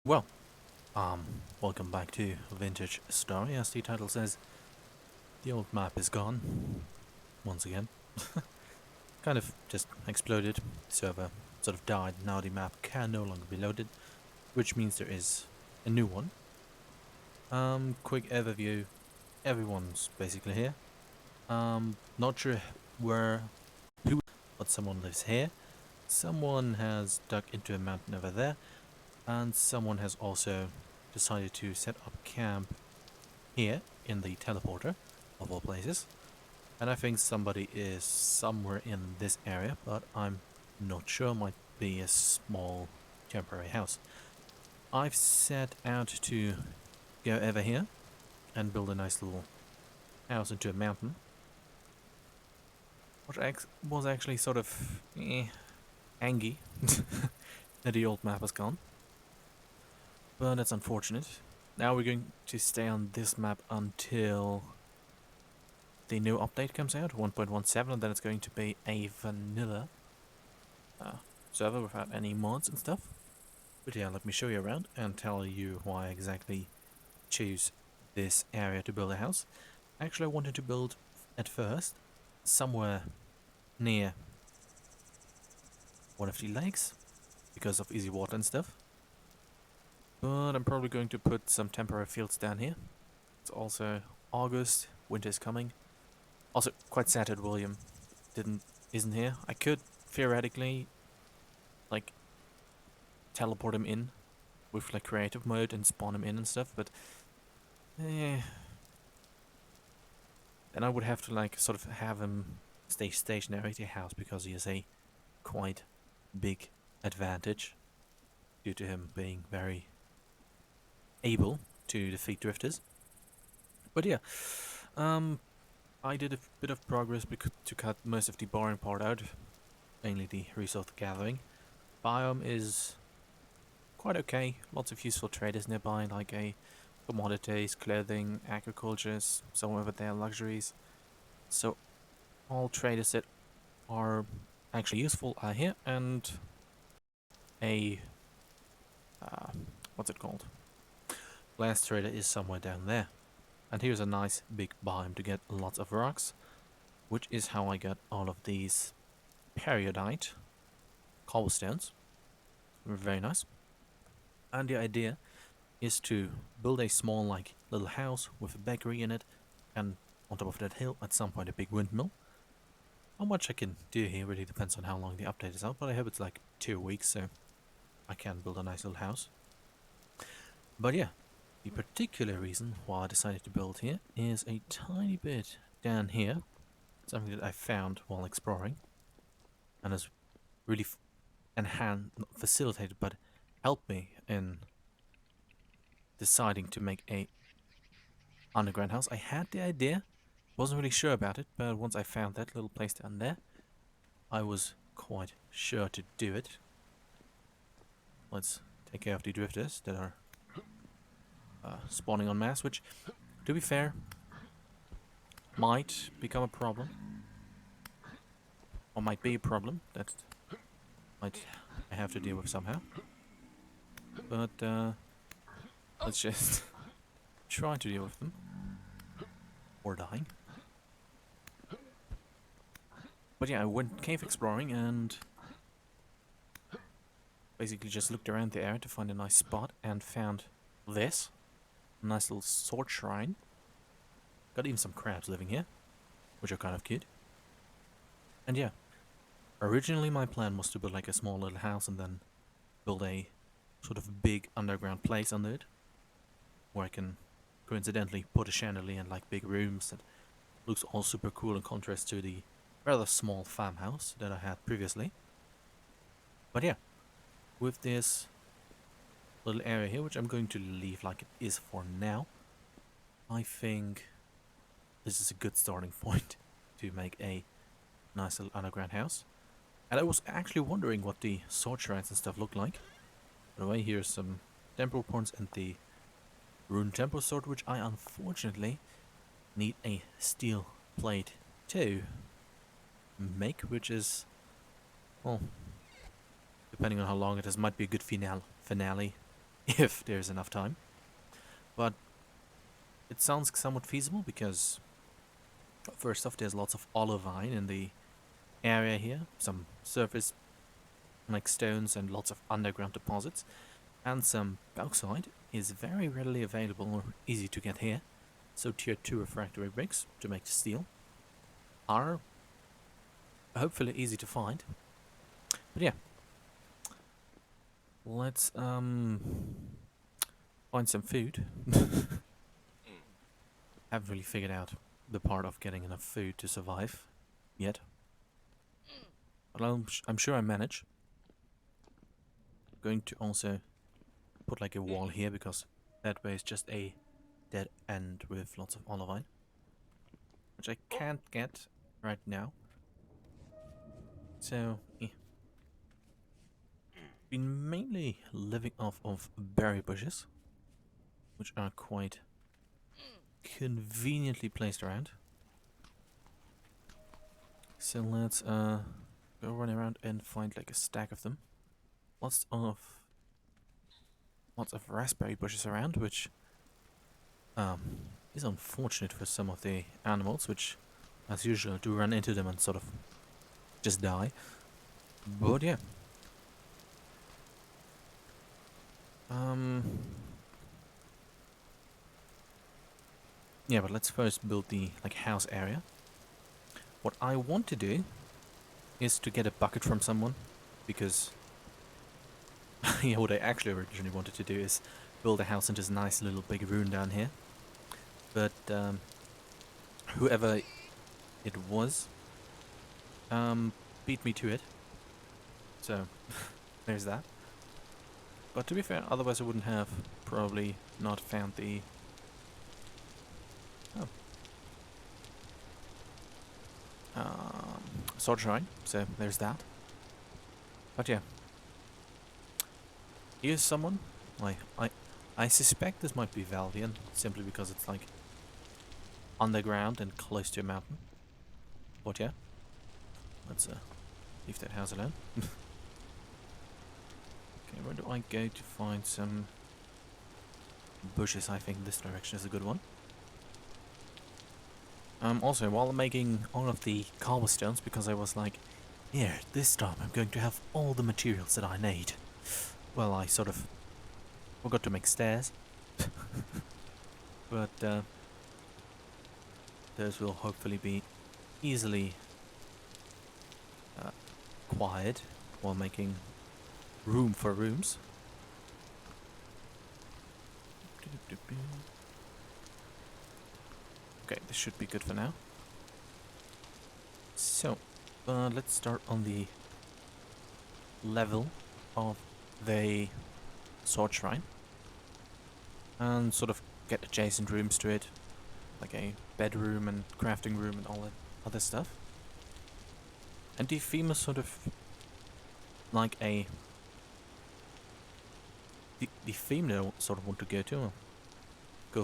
Well, welcome back to Vintage Story. As the title says, the old map is gone. Once again. Kind of just exploded. Server sort of died. Now the map can no longer be loaded, which means there is a new one. Quick overview. Everyone's basically here. Not sure who, but someone lives here. Someone has dug into a mountain over there. And someone has also decided to set up camp here in the teleporter, of all places. And I think somebody is somewhere in this area, but I'm not sure. Might be a small temporary house. I've set out to go over here and build a nice little house into a mountain. Which was actually sort of angry that the old map has gone. But that's unfortunate. Now we're going to stay on this map until the new update comes out, 1.17, and then it's going to be a vanilla server without any mods and stuff. But yeah, let me show you around and tell you why I exactly choose this area to build a house. Actually, I wanted to build at first somewhere near one of the lakes because of easy water and stuff. But I'm probably going to put some temporary fields down here. It's also August, winter is coming. Also, quite sad that William isn't here. I could theoretically, like, teleport him in with like creative mode and spawn him in and stuff, but then I would have to like sort of have him stay stationary at the house because he has a quite big advantage due to him being very able to defeat drifters. But yeah, I did a bit of progress to cut most of the boring part out, mainly the resource gathering. Biome is quite okay, lots of useful traders nearby, like commodities, clothing, agriculture, some over there luxuries. So all traders that are actually useful are here, and a what's it called? Glass trader is somewhere down there. And here's a nice big biome to get lots of rocks, which is how I got all of these periodite cobblestones. Very nice. And the idea is to build a small like little house with a bakery in it, and on top of that hill at some point a big windmill. How much I can do here really depends on how long the update is out, but I hope it's like 2 weeks, so I can build a nice little house. But yeah, the particular reason why I decided to build here is a tiny bit down here, something that I found while exploring, and has really not facilitated, but helped me in deciding to make a underground house. I had the idea, wasn't really sure about it, but once I found that little place down there, I was quite sure to do it. Let's take care of the drifters that are spawning en masse, which, to be fair, might become a problem. Or might be a problem that I have to deal with somehow. But let's just try to deal with them. Or dying. But yeah, I went cave exploring and basically just looked around the area to find a nice spot and found this. A nice little sword shrine. Got even some crabs living here, which are kind of cute. And yeah, originally my plan was to build like a small little house and then build a sort of big underground place under it, where I can coincidentally put a chandelier and like big rooms that looks all super cool in contrast to the rather small farmhouse that I had previously. But yeah, with this little area here, which I'm going to leave like it is for now, I think this is a good starting point to make a nice little underground house. And I was actually wondering what the sword shrines and stuff look like. By the way, here's some temple points and the rune temple sword, which I unfortunately need a steel plate to make, which is, well, depending on how long it is, might be a good finale if there's enough time. But it sounds somewhat feasible because, first off, there's lots of olivine in the area here, some surface like stones and lots of underground deposits, and some bauxite is very readily available or easy to get here. So tier 2 refractory bricks to make steel are hopefully easy to find. But yeah, let's find some food. Haven't really figured out the part of getting enough food to survive yet, but I'm sure I manage. Going to also put like a wall here because that way is just a dead end with lots of olivine, which I can't get right now. So yeah. Been mainly living off of berry bushes, which are quite conveniently placed around. So let's go run around and find like a stack of them. Lots of raspberry bushes around, which is unfortunate for some of the animals, which as usual do run into them and sort of just die. But yeah. Yeah, but let's first build the like house area. What I want to do is to get a bucket from someone, because yeah, what I actually originally wanted to do is build a house in this nice little big room down here. But whoever it was beat me to it. So there's that. But to be fair, otherwise I wouldn't have probably not found the sword shrine. So there's that. But yeah, here's someone. I suspect this might be Valvian, simply because it's like underground and close to a mountain. But yeah, let's leave that house alone. Okay, where do I go to find some bushes? I think this direction is a good one. Also, while making all of the cobblestones, because I was like, here, this time I'm going to have all the materials that I need. Well, I sort of forgot to make stairs. But those will hopefully be easily acquired while making room for rooms. Okay, this should be good for now. So, let's start on the level of the sword shrine and sort of get adjacent rooms to it, like a bedroom and crafting room and all that other stuff. And the theme is sort of like a the theme that I sort of want to go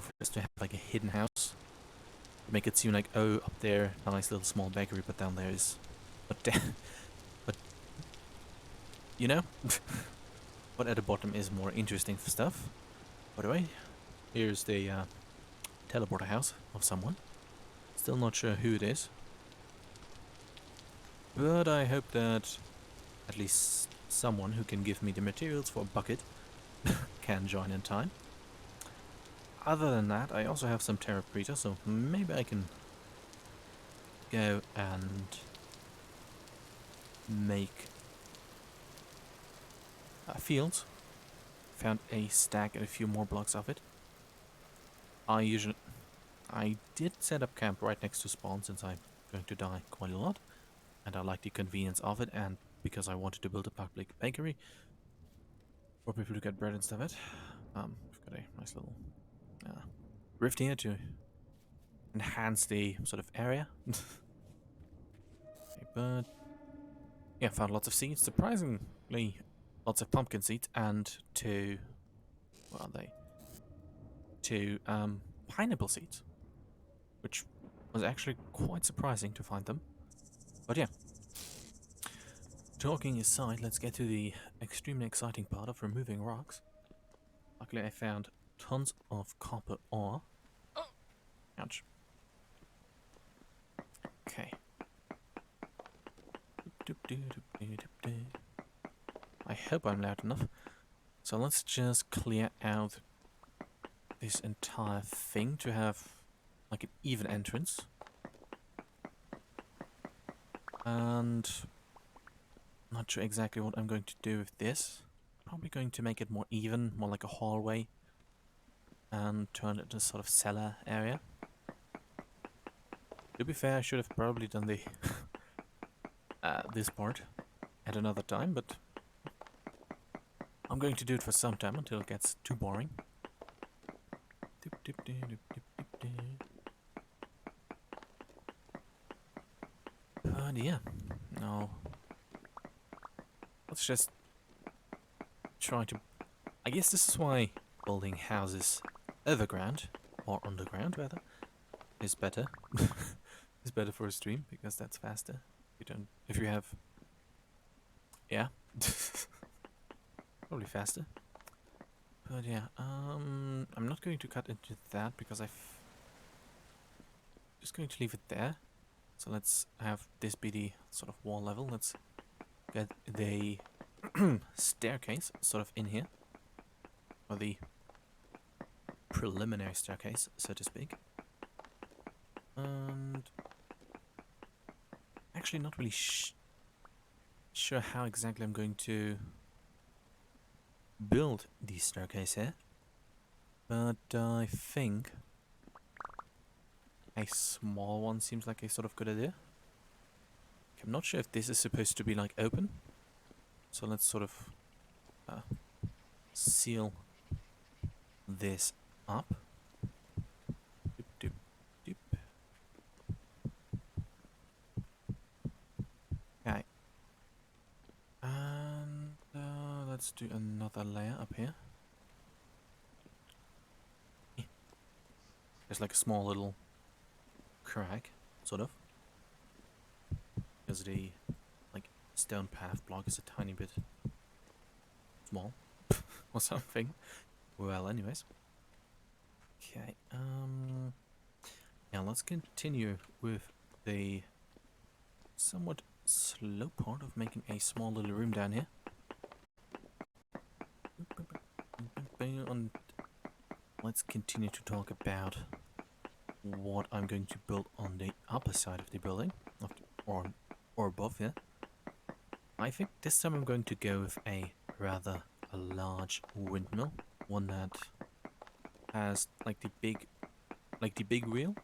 for is to have like a hidden house. Make it seem like, oh, up there a nice little small bakery, but down there is but you know but at the bottom is more interesting stuff. By the way, here's the teleporter house of someone. Still not sure who it is, but I hope that at least someone who can give me the materials for a bucket can join in time. Other than that, I also have some terrapreta, so maybe I can go and make fields. Found a stack and a few more blocks of it. I did set up camp right next to spawn, since I'm going to die quite a lot, and I like the convenience of it, and because I wanted to build a public bakery for people to get bread and stuff at. We've got a nice little rift here to enhance the sort of area. Okay, but yeah, found lots of seeds. Surprisingly, lots of pumpkin seeds and two pineapple seeds, which was actually quite surprising to find them. But yeah, talking aside, let's get to the extremely exciting part of removing rocks. Luckily I found tons of copper ore. Ouch. Okay. I hope I'm loud enough. So let's just clear out this entire thing to have like an even entrance. And not sure exactly what I'm going to do with this. Probably going to make it more even, more like a hallway, and turn it into a sort of cellar area. To be fair, I should have probably done the this part at another time, but I'm going to do it for some time until it gets too boring. But yeah, no. Let's just try to... I guess this is why building houses overground, or underground rather, is better. Is better for a stream, because that's faster. If you have... Yeah. Probably faster. But yeah, I'm not going to cut into that because just going to leave it there. So let's have this be the sort of wall level. Let's get the staircase sort of in here, or the preliminary staircase, so to speak. And actually, not really sure how exactly I'm going to build the staircase here, but I think a small one seems like a sort of good idea. I'm not sure if this is supposed to be like open, so let's sort of seal this up. Doop, doop, doop. Okay, and let's do another layer up here. There's like a small little crack, sort of, because the like stone path block is a tiny bit small or something. Well, anyways. Okay, now let's continue with the somewhat slow part of making a small little room down here. And let's continue to talk about what I'm going to build on the upper side of the building, or above here. I think this time I'm going to go with a rather large windmill, one that has like the big wheel,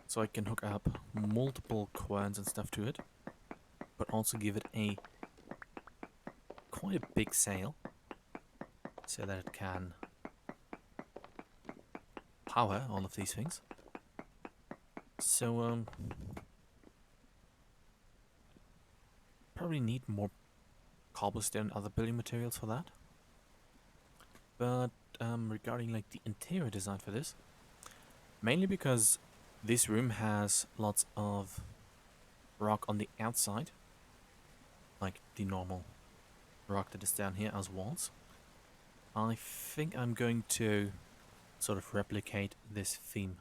so I can hook up multiple quads and stuff to it, but also give it a quite a big sail, so that it can power all of these things. So probably need more cobblestone and other building materials for that. But regarding like the interior design for this, mainly because this room has lots of rock on the outside, like the normal rock that is down here as walls, I think I'm going to sort of replicate this theme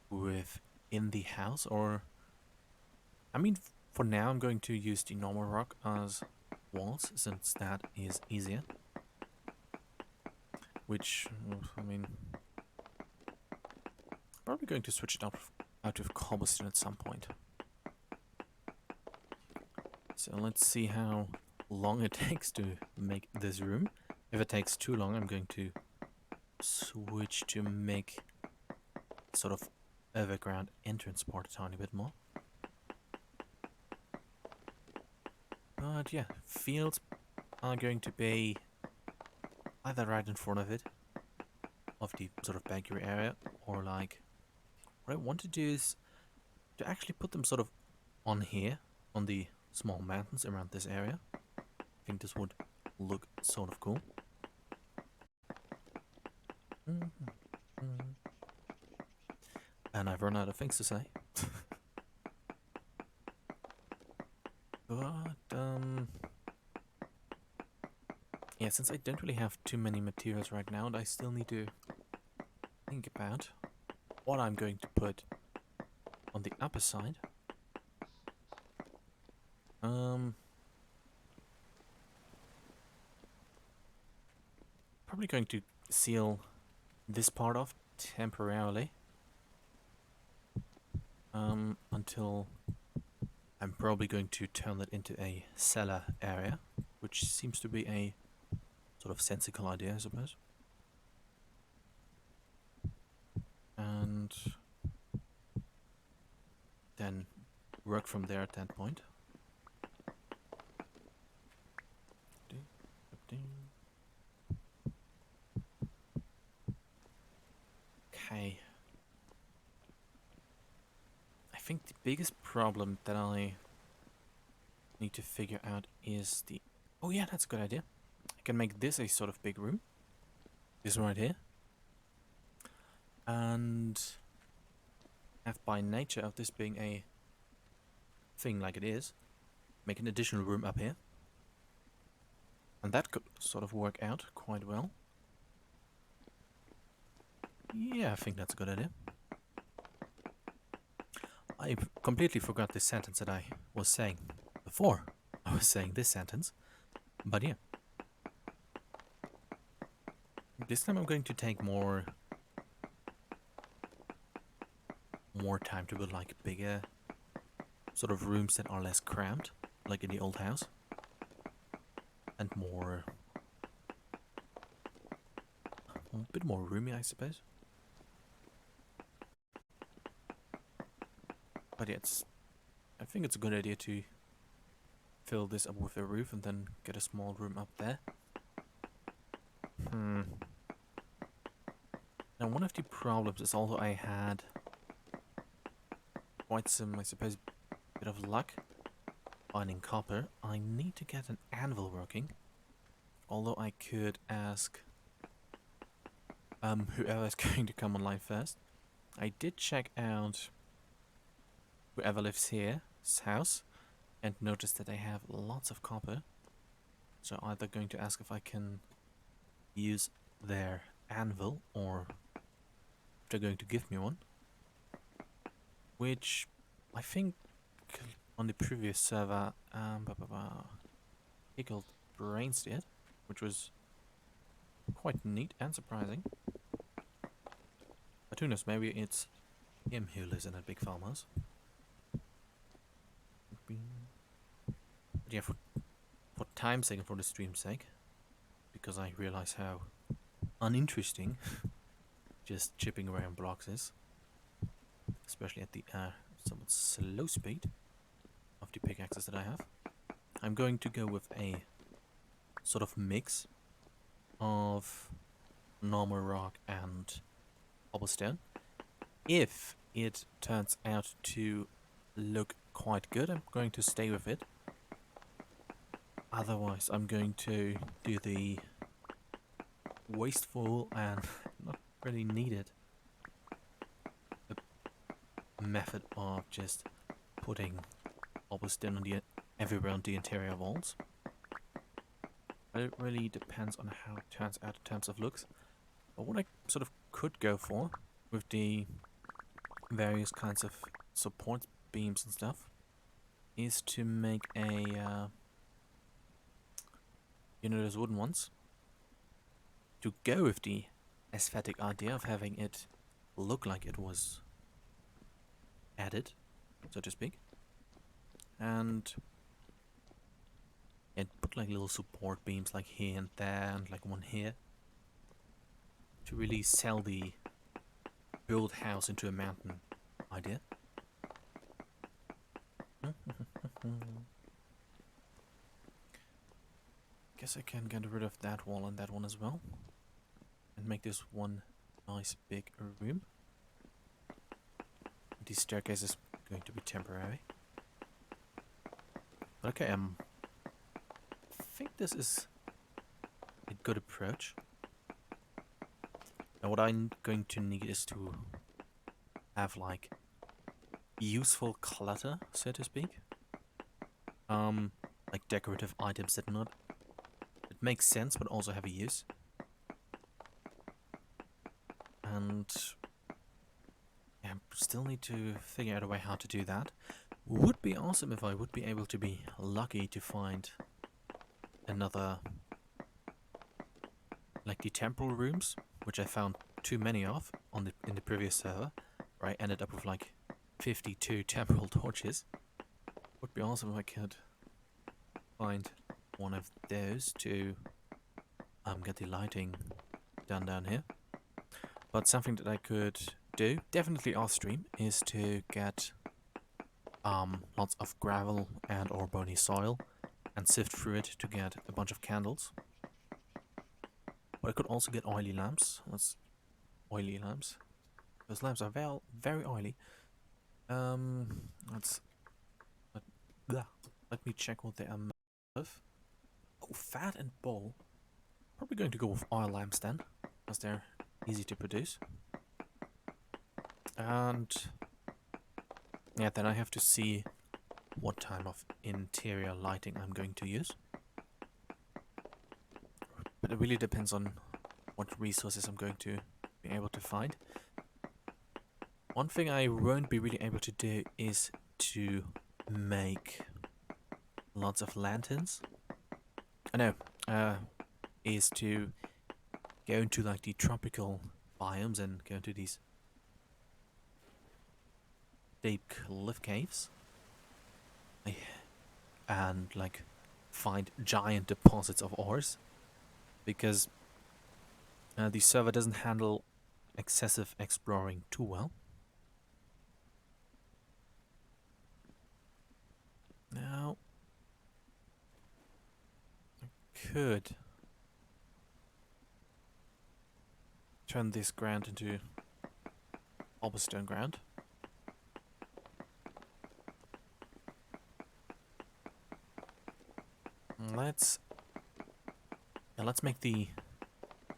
within the house, or I mean, for now I'm going to use the normal rock as walls, since that is easier. Which, I mean, probably going to switch it out with cobblestone at some point. So let's see how long it takes to make this room. If it takes too long, I'm going to switch to make sort of overground entrance part a tiny bit more. But yeah, fields are going to be either right in front of it, of the sort of bakery area, or like, what I want to do is to actually put them sort of on here, on the small mountains around this area. I think this would look sort of cool. And I've run out of things to say. But, yeah, since I don't really have too many materials right now, and I still need to think about what I'm going to put on the upper side. Probably going to seal this part off temporarily. Until I'm probably going to turn it into a cellar area, which seems to be a sort of sensible idea, I suppose. And then work from there at that point. Okay. I think the biggest problem that I need to figure out is the... Oh yeah, that's a good idea. I can make this a sort of big room. This one right here. And have by nature of this being a thing like it is, make an additional room up here. And that could sort of work out quite well. Yeah, I think that's a good idea. I completely forgot this sentence that I was saying before I was saying this sentence. But yeah. This time I'm going to take more time to build like bigger sort of rooms that are less cramped, like in the old house. And more... a bit more roomy, I suppose. But yeah, I think it's a good idea to fill this up with a roof and then get a small room up there. Now one of the problems is also I had quite some, I suppose, bit of luck finding copper. I need to get an anvil working. Although I could ask whoever is going to come online first. I did check out whoever lives here's house and noticed that they have lots of copper. So either going to ask if I can use their anvil or if they're going to give me one. Which I think on the previous server Pickled Brains did, which was quite neat and surprising. But who knows, maybe it's him who lives in a big farmhouse. But yeah, for time's sake and for the stream's sake, because I realize how uninteresting just chipping away on blocks is, especially at the somewhat slow speed of the pickaxes that I have. I'm going to go with a sort of mix of normal rock and cobblestone. If it turns out to look quite good, I'm going to stay with it. Otherwise, I'm going to do the wasteful and not really needed method of just putting cobblestone on everywhere on the interior walls. But it really depends on how it turns out in terms of looks. But what I sort of could go for with the various kinds of support beams and stuff is to make a you know, those wooden ones, to go with the aesthetic idea of having it look like it was added, so to speak, and put like little support beams like here and there and like one here to really sell the build house into a mountain idea. Guess I can get rid of that wall and that one as well and make this one nice big room. The staircase is going to be temporary. But okay, I think this is a good approach. Now what I'm going to need is to have like useful clutter, so to speak. Like decorative items that makes sense, but also have a use. And yeah, still need to figure out a way how to do that. Would be awesome if I would be able to be lucky to find another, like the temporal rooms, which I found too many of in the previous server, where I ended up with like 52 temporal torches. Would be awesome if I could find one of those to get the lighting done down here. But something that I could do, definitely off stream, is to get lots of gravel and or bony soil and sift through it to get a bunch of candles. But I could also get oily lamps. Let's oily lamps. Those lamps are very oily. Let's let me check what they are made of. Oh, fat and bowl. Probably going to go with oil lamps then, as they're easy to produce. And yeah, then I have to see what type of interior lighting I'm going to use. But it really depends on what resources I'm going to be able to find. One thing I won't be really able to do is to make lots of lanterns. Is to go into like the tropical biomes and go into these deep cliff caves and like find giant deposits of ores, because the server doesn't handle excessive exploring too well. Now, I could turn this ground into cobblestone ground. Let's make the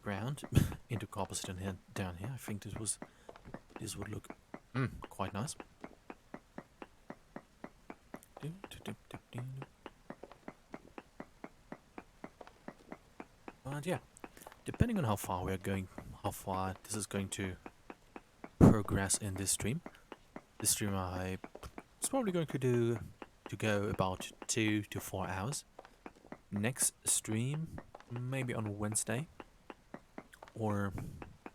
ground into cobblestone here down here. I think this would look quite nice. And yeah, depending on how far we're going, how far this is going to progress in this stream. This stream it's probably going to go about 2 to 4 hours. Next stream, maybe on Wednesday or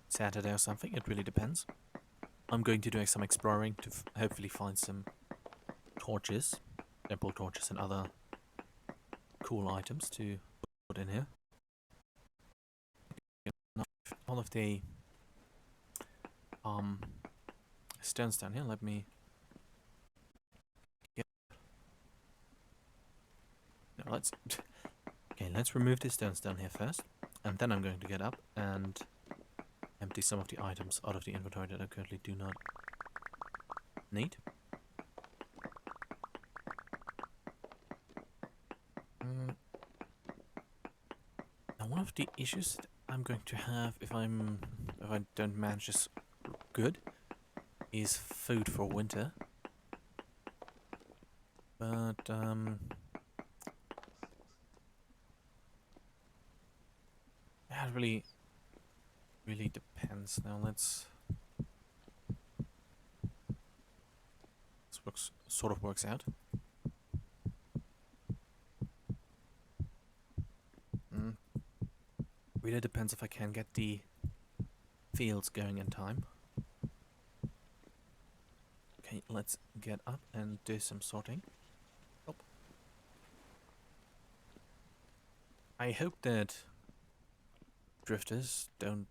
Saturday or something. It really depends. I'm going to do some exploring to hopefully find some torches, temple torches and other cool items to put in here. All of the stones down here. Let me get. No, let's remove the stones down here first, and then I'm going to get up and empty some of the items out of the inventory that I currently do not need. Now, one of the issues that I'm going to have if I don't manage this good is food for winter. But that really depends. Now this sort of works out. Really depends if I can get the fields going in time. Okay, let's get up and do some sorting. Oh. I hope that drifters don't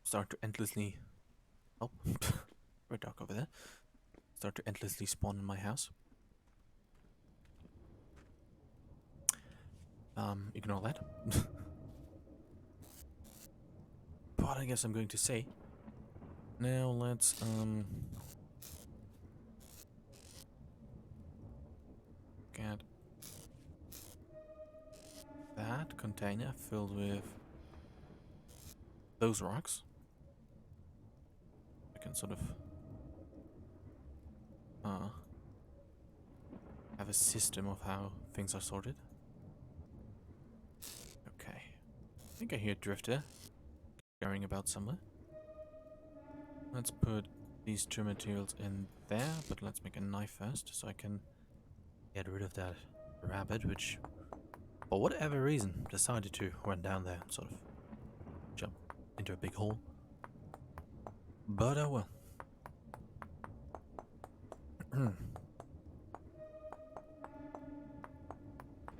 start to endlessly... Oh, very dark over there. Start to endlessly spawn in my house. Ignore that. But I guess I'm going to say. Now let's get that container filled with those rocks. I can sort of have a system of how things are sorted. I think I hear a drifter carrying about somewhere. Let's put these two materials in there, but let's make a knife first so I can get rid of that rabbit, which for whatever reason decided to run down there and sort of jump into a big hole. But oh well.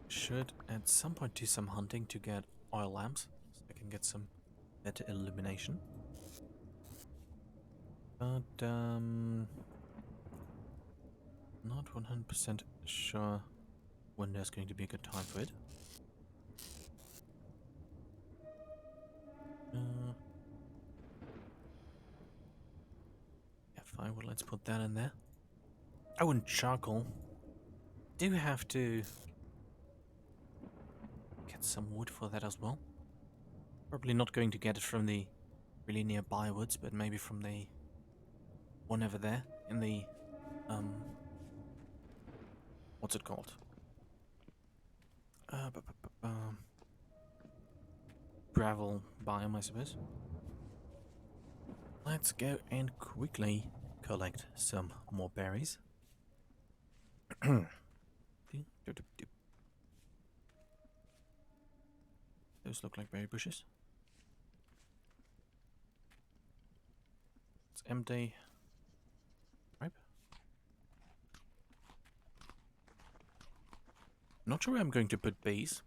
Should at some point do some hunting to get oil lamps so I can get some better illumination. But not 100% sure when there's going to be a good time for it. Yeah, fine. Well, let's put that in there. Oh, and charcoal. Do have to get some wood for that as well. Probably not going to get it from the really nearby woods, but maybe from the one over there in the what's it called? Gravel biome, I suppose. Let's go and quickly collect some more berries. Those look like berry bushes. It's empty. Right. Not sure where I'm going to put bees.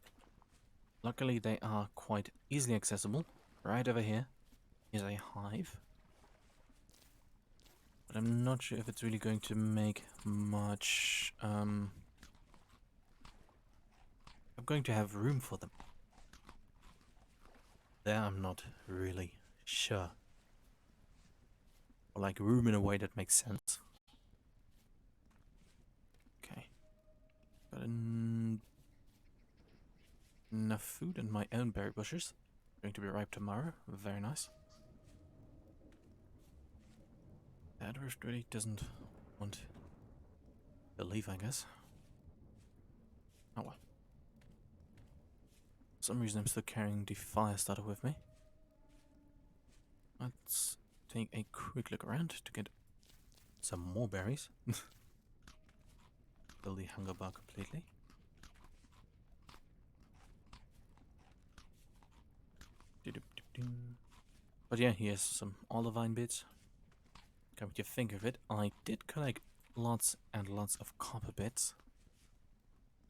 Luckily, they are quite easily accessible. Right over here is a hive. But I'm not sure if it's really going to make much. I'm going to have room for them. There, I'm not really sure. Or like room in a way that makes sense. Okay. Got enough food and my own berry bushes. Going to be ripe tomorrow. Very nice. That rift really doesn't want to leave, I guess. Oh well. For some reason I'm still carrying the fire starter with me. Let's take a quick look around to get some more berries. Fill the hunger bar completely. But yeah, here's some olivine bits. Come to think of it, I did collect lots and lots of copper bits,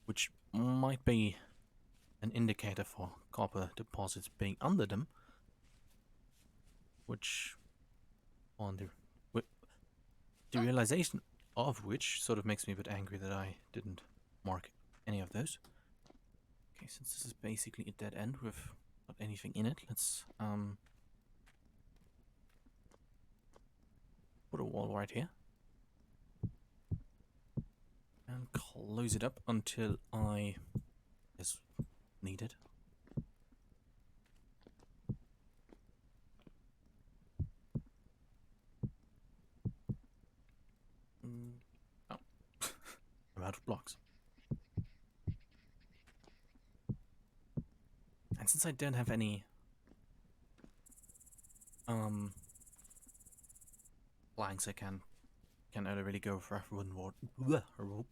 which might be an indicator for copper deposits being under them, which on the realization of which sort of makes me a bit angry that I didn't mark any of those. Okay, since this is basically a dead end with not anything in it, let's put a wall right here and close it up until I is needed. Oh, I'm out of blocks. And since I don't have any planks, I can only really go for wooden rope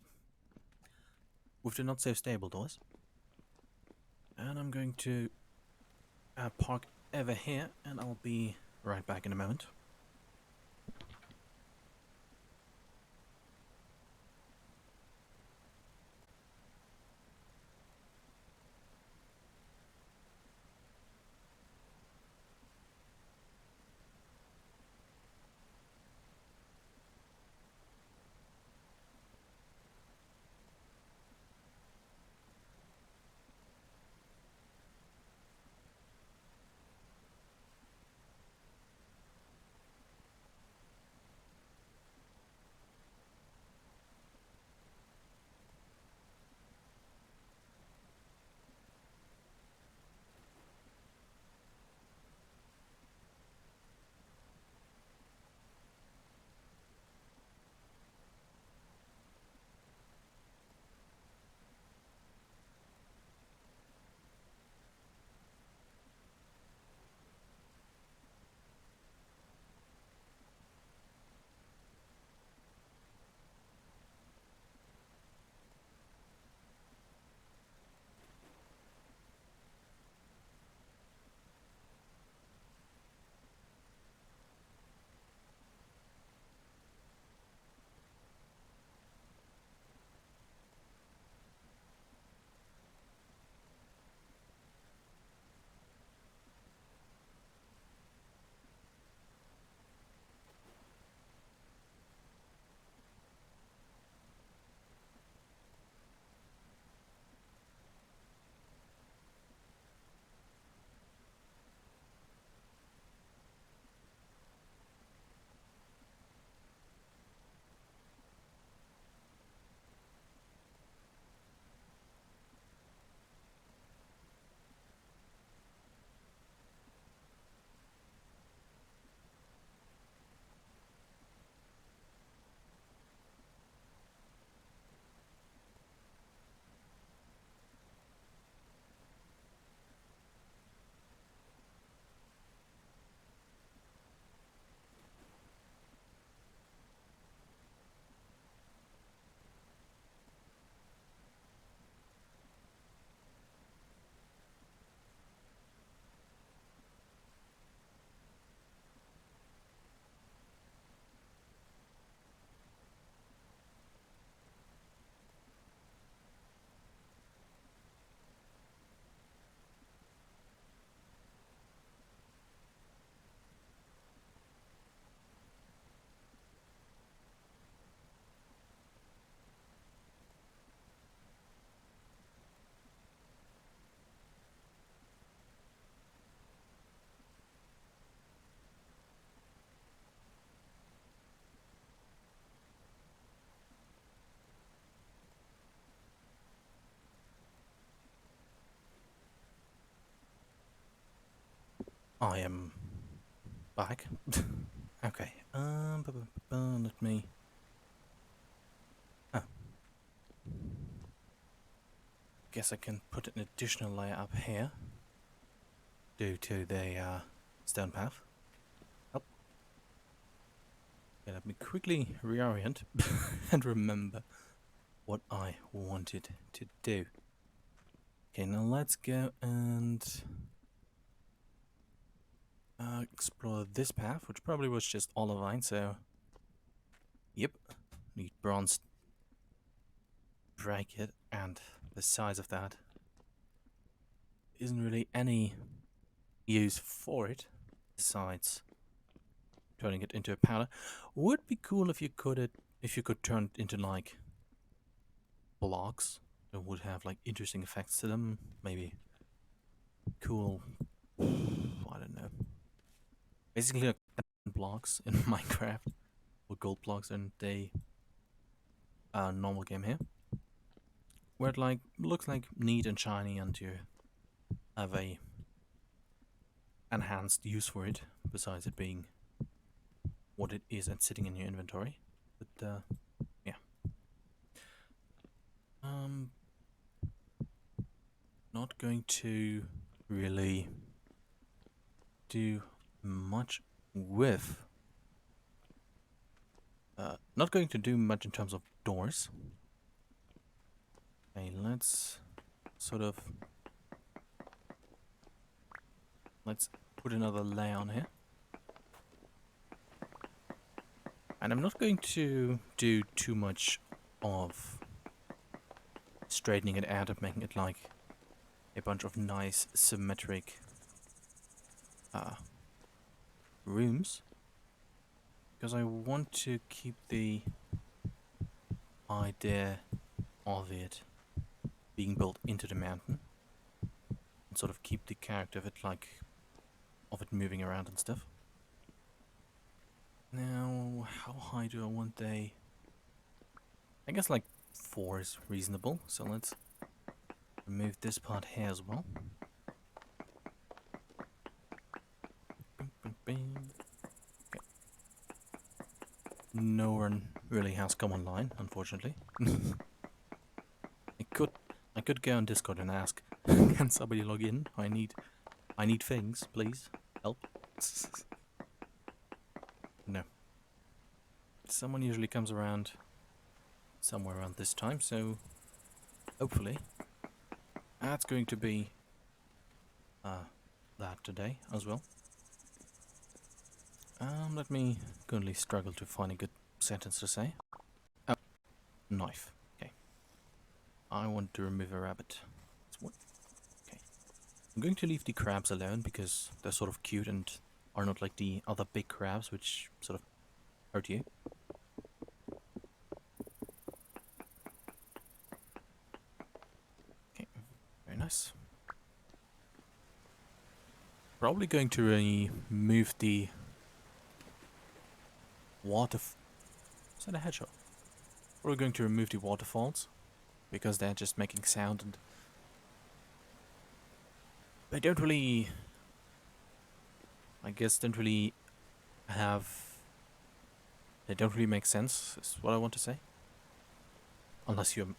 with the not so stable doors. And I'm going to park over here, and I'll be right back in a moment. I am back. Okay. Let me. Oh, guess I can put an additional layer up here due to the stone path. Oh, okay, let me quickly reorient and remember what I wanted to do. Okay, now let's go and explore this path, which probably was just olivine, so yep, need bronze bracket, and the size of that isn't really any use for it besides turning it into a powder. Would be cool if you could turn it into like blocks that would have like interesting effects to them. Maybe cool, I don't know. Basically like blocks in Minecraft or gold blocks in the normal game here, where it like looks like neat and shiny and you have a enhanced use for it besides it being what it is and sitting in your inventory. But yeah. Not going to really do much with not going to do much in terms of doors. Okay, let's put another layer on here. And I'm not going to do too much of straightening it out and making it like a bunch of nice symmetric rooms, because I want to keep the idea of it being built into the mountain and sort of keep the character of it moving around and stuff. Now, how high do I want they? I guess like 4 is reasonable, so let's remove this part here as well. Okay. No one really has come online, unfortunately. I could go on Discord and ask, can somebody log in? I need things, please. Help. No. Someone usually comes around somewhere around this time, so hopefully that's going to be that today as well. Let me currently struggle to find a good sentence to say. Oh, knife. Okay. I want to remove a rabbit. Okay. I'm going to leave the crabs alone because they're sort of cute and are not like the other big crabs which sort of hurt you. Okay, very nice. Probably going to remove the water. Is that a hedgehog? We're going to remove the waterfalls because they're just making sound and they don't really, I guess, they don't really make sense, is what I want to say. Unless you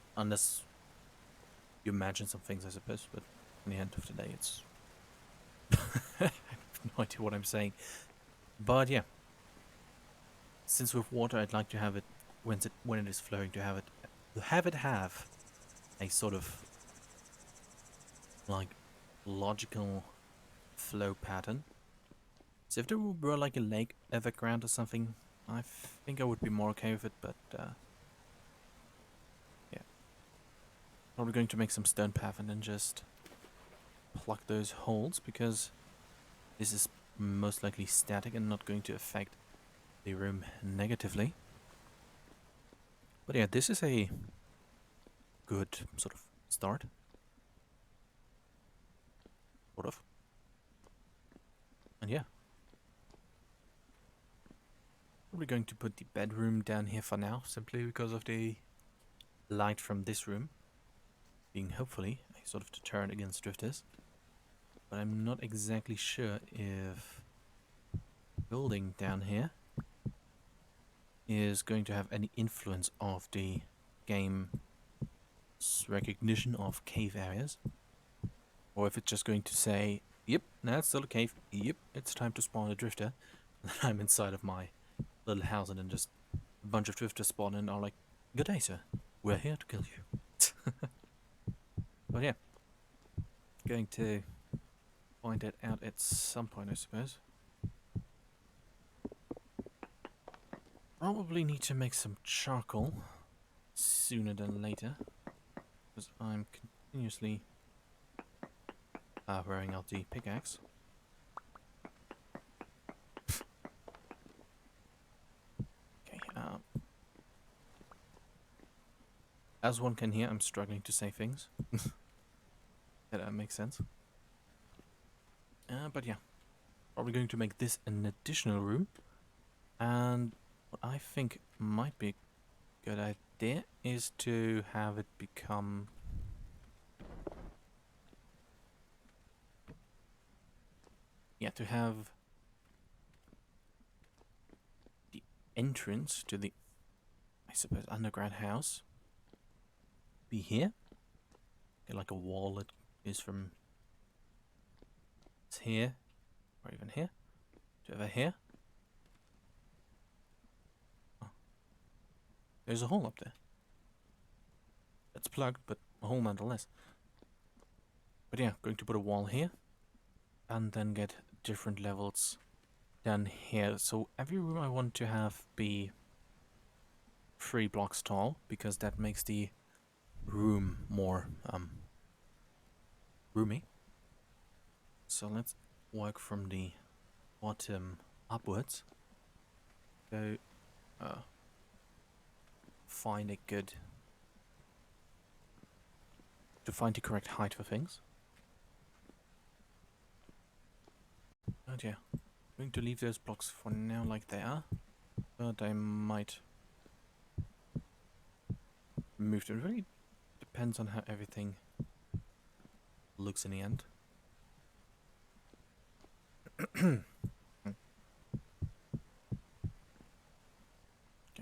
imagine some things, I suppose, but in the end of the day, it's I have no idea what I'm saying. But yeah, since with water, I'd like to have it when it is flowing to have it have a sort of like logical flow pattern. So if there were like a lake everground or something, I think I would be more okay with it. But yeah, probably going to make some stone path and then just plug those holes because this is most likely static and not going to affect the room negatively. But yeah, this is a good sort of start. Sort of. And yeah. Probably going to put the bedroom down here for now, simply because of the light from this room being hopefully a sort of deterrent against drifters. but I'm not exactly sure if building down here is going to have any influence of the game's recognition of cave areas, or if it's just going to say, yep, that's still a cave, yep, it's time to spawn a drifter, and then I'm inside of my little house and then just a bunch of drifters spawn and are like, good day, sir, we're here to kill you. But yeah, going to find that out at some point, I suppose. Probably need to make some charcoal sooner than later, because I'm continuously wearing out the pickaxe. Okay, as one can hear, I'm struggling to say things. That makes sense. But yeah, probably going to make this an additional room. And what I think might be a good idea is to have it become... Yeah, to have the entrance to the, I suppose, underground house be here. Get like a wall that is from here, or even here, to over here. Oh, there's a hole up there. It's plugged, but a hole nonetheless. But yeah, going to put a wall here, and then get different levels down here. So every room I want to have be 3 blocks tall, because that makes the room more roomy. So let's work from the bottom upwards. Go find a good... to find the correct height for things. But yeah, I'm going to leave those blocks for now like they are, but I might move them. It really depends on how everything looks in the end. Okay,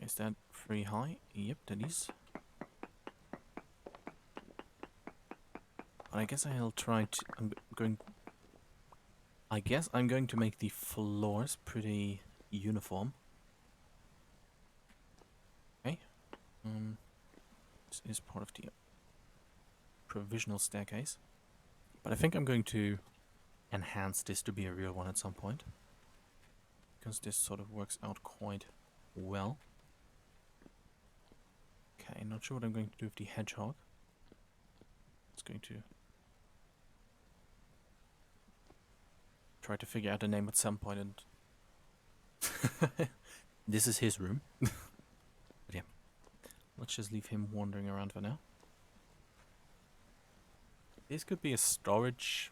is that 3 high? Yep, that is. But I guess I'll try to... I guess I'm going to make the floors pretty uniform. Okay. This is part of the provisional staircase. But I think I'm going to enhance this to be a real one at some point, because this sort of works out quite well. Okay, not sure what I'm going to do with the hedgehog. It's going to try to figure out a name at some point, and this is his room. But yeah, let's just leave him wandering around for now. This could be a storage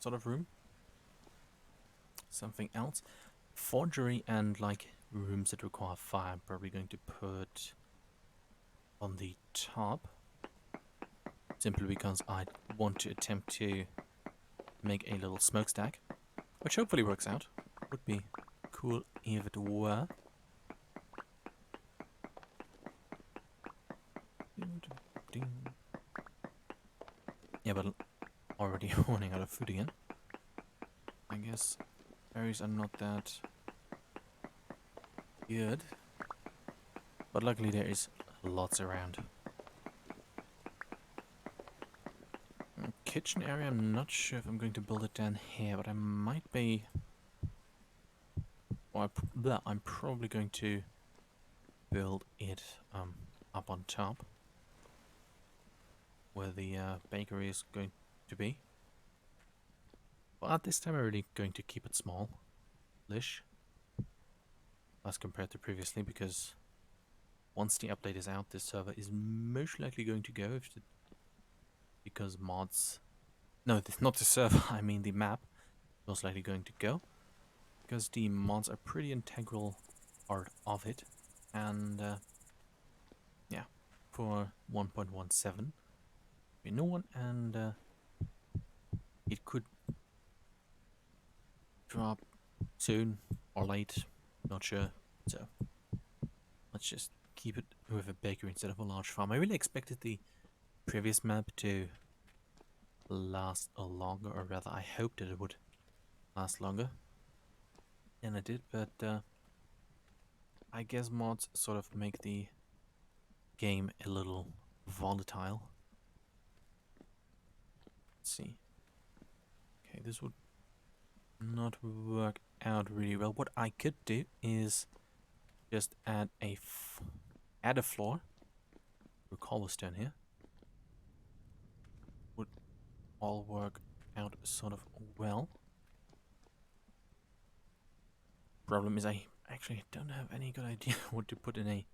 sort of room. Something else. Forgery and like rooms that require fire, I'm probably going to put on the top. Simply because I want to attempt to make a little smokestack, which hopefully works out. Would be cool if it were. Yeah, but already running out of food again. I guess berries are not that good, but luckily there is lots around. Kitchen area, I'm not sure if I'm going to build it down here, but I might be... Well, I'm probably going to build it up on top, where the bakery is going to be. But this time I'm really going to keep it small-ish, as compared to previously, because once the update is out, this server is most likely going to go, because mods... No, not the server, I mean the map, most likely going to go, because the mods are pretty integral part of it, and yeah, for 1.17, a new one, and it could drop soon or late, not sure. So let's just keep it with a bakery instead of a large farm. I really expected the previous map to last a longer, or rather I hoped that it would last longer than it did, but I guess mods sort of make the game a little volatile. Let's see. Okay, this would not work out really well. What I could do is just add a floor for cobblestone here. Would all work out sort of well. Problem is I actually don't have any good idea what to put in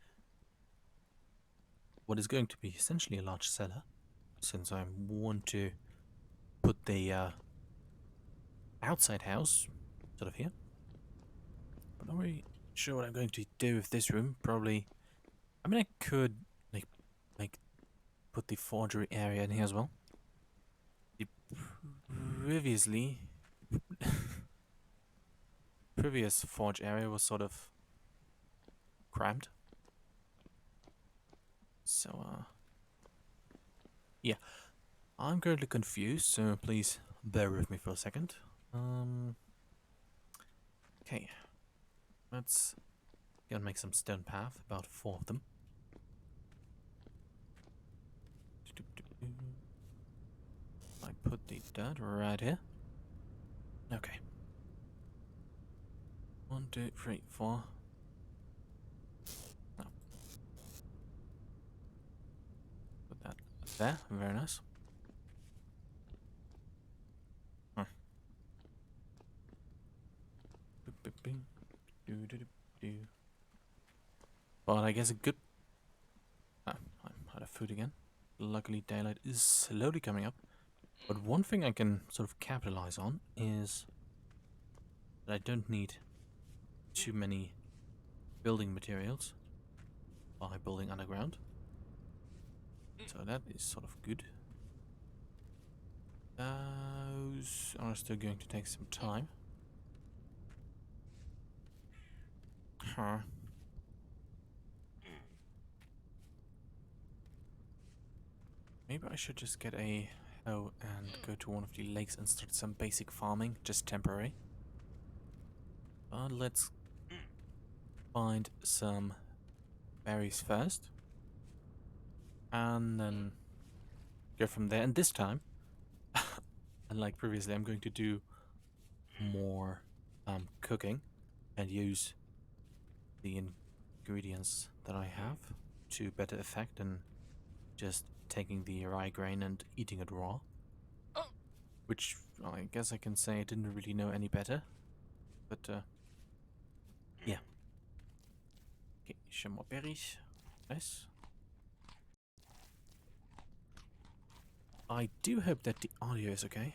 what is going to be essentially a large cellar, since I want to put the outside house sort of here. But not really sure what I'm going to do with this room. Probably, I mean, I could like put the forgery area in here as well. The previously previous forge area was sort of cramped. So yeah, I'm currently confused, so please bear with me for a second. Okay, let's go and make some stone path, about 4 of them. I put the dirt right here. Okay. 1, 2, 3, 4. No. Put that there. Very nice. Huh. But I guess a good... I'm out of food again. Luckily daylight is slowly coming up. But one thing I can sort of capitalize on is that I don't need too many building materials by building underground. So that is sort of good. Those are still going to take some time. Huh. Maybe I should just get a hoe and go to one of the lakes and start some basic farming, just temporary. But let's find some berries first. And then go from there. And this time, unlike previously, I'm going to do more cooking and use the ingredients that I have to better effect than just taking the rye grain and eating it raw. Which I guess I can say I didn't really know any better. But yeah. Okay, some more berries. Nice. I do hope that the audio is okay.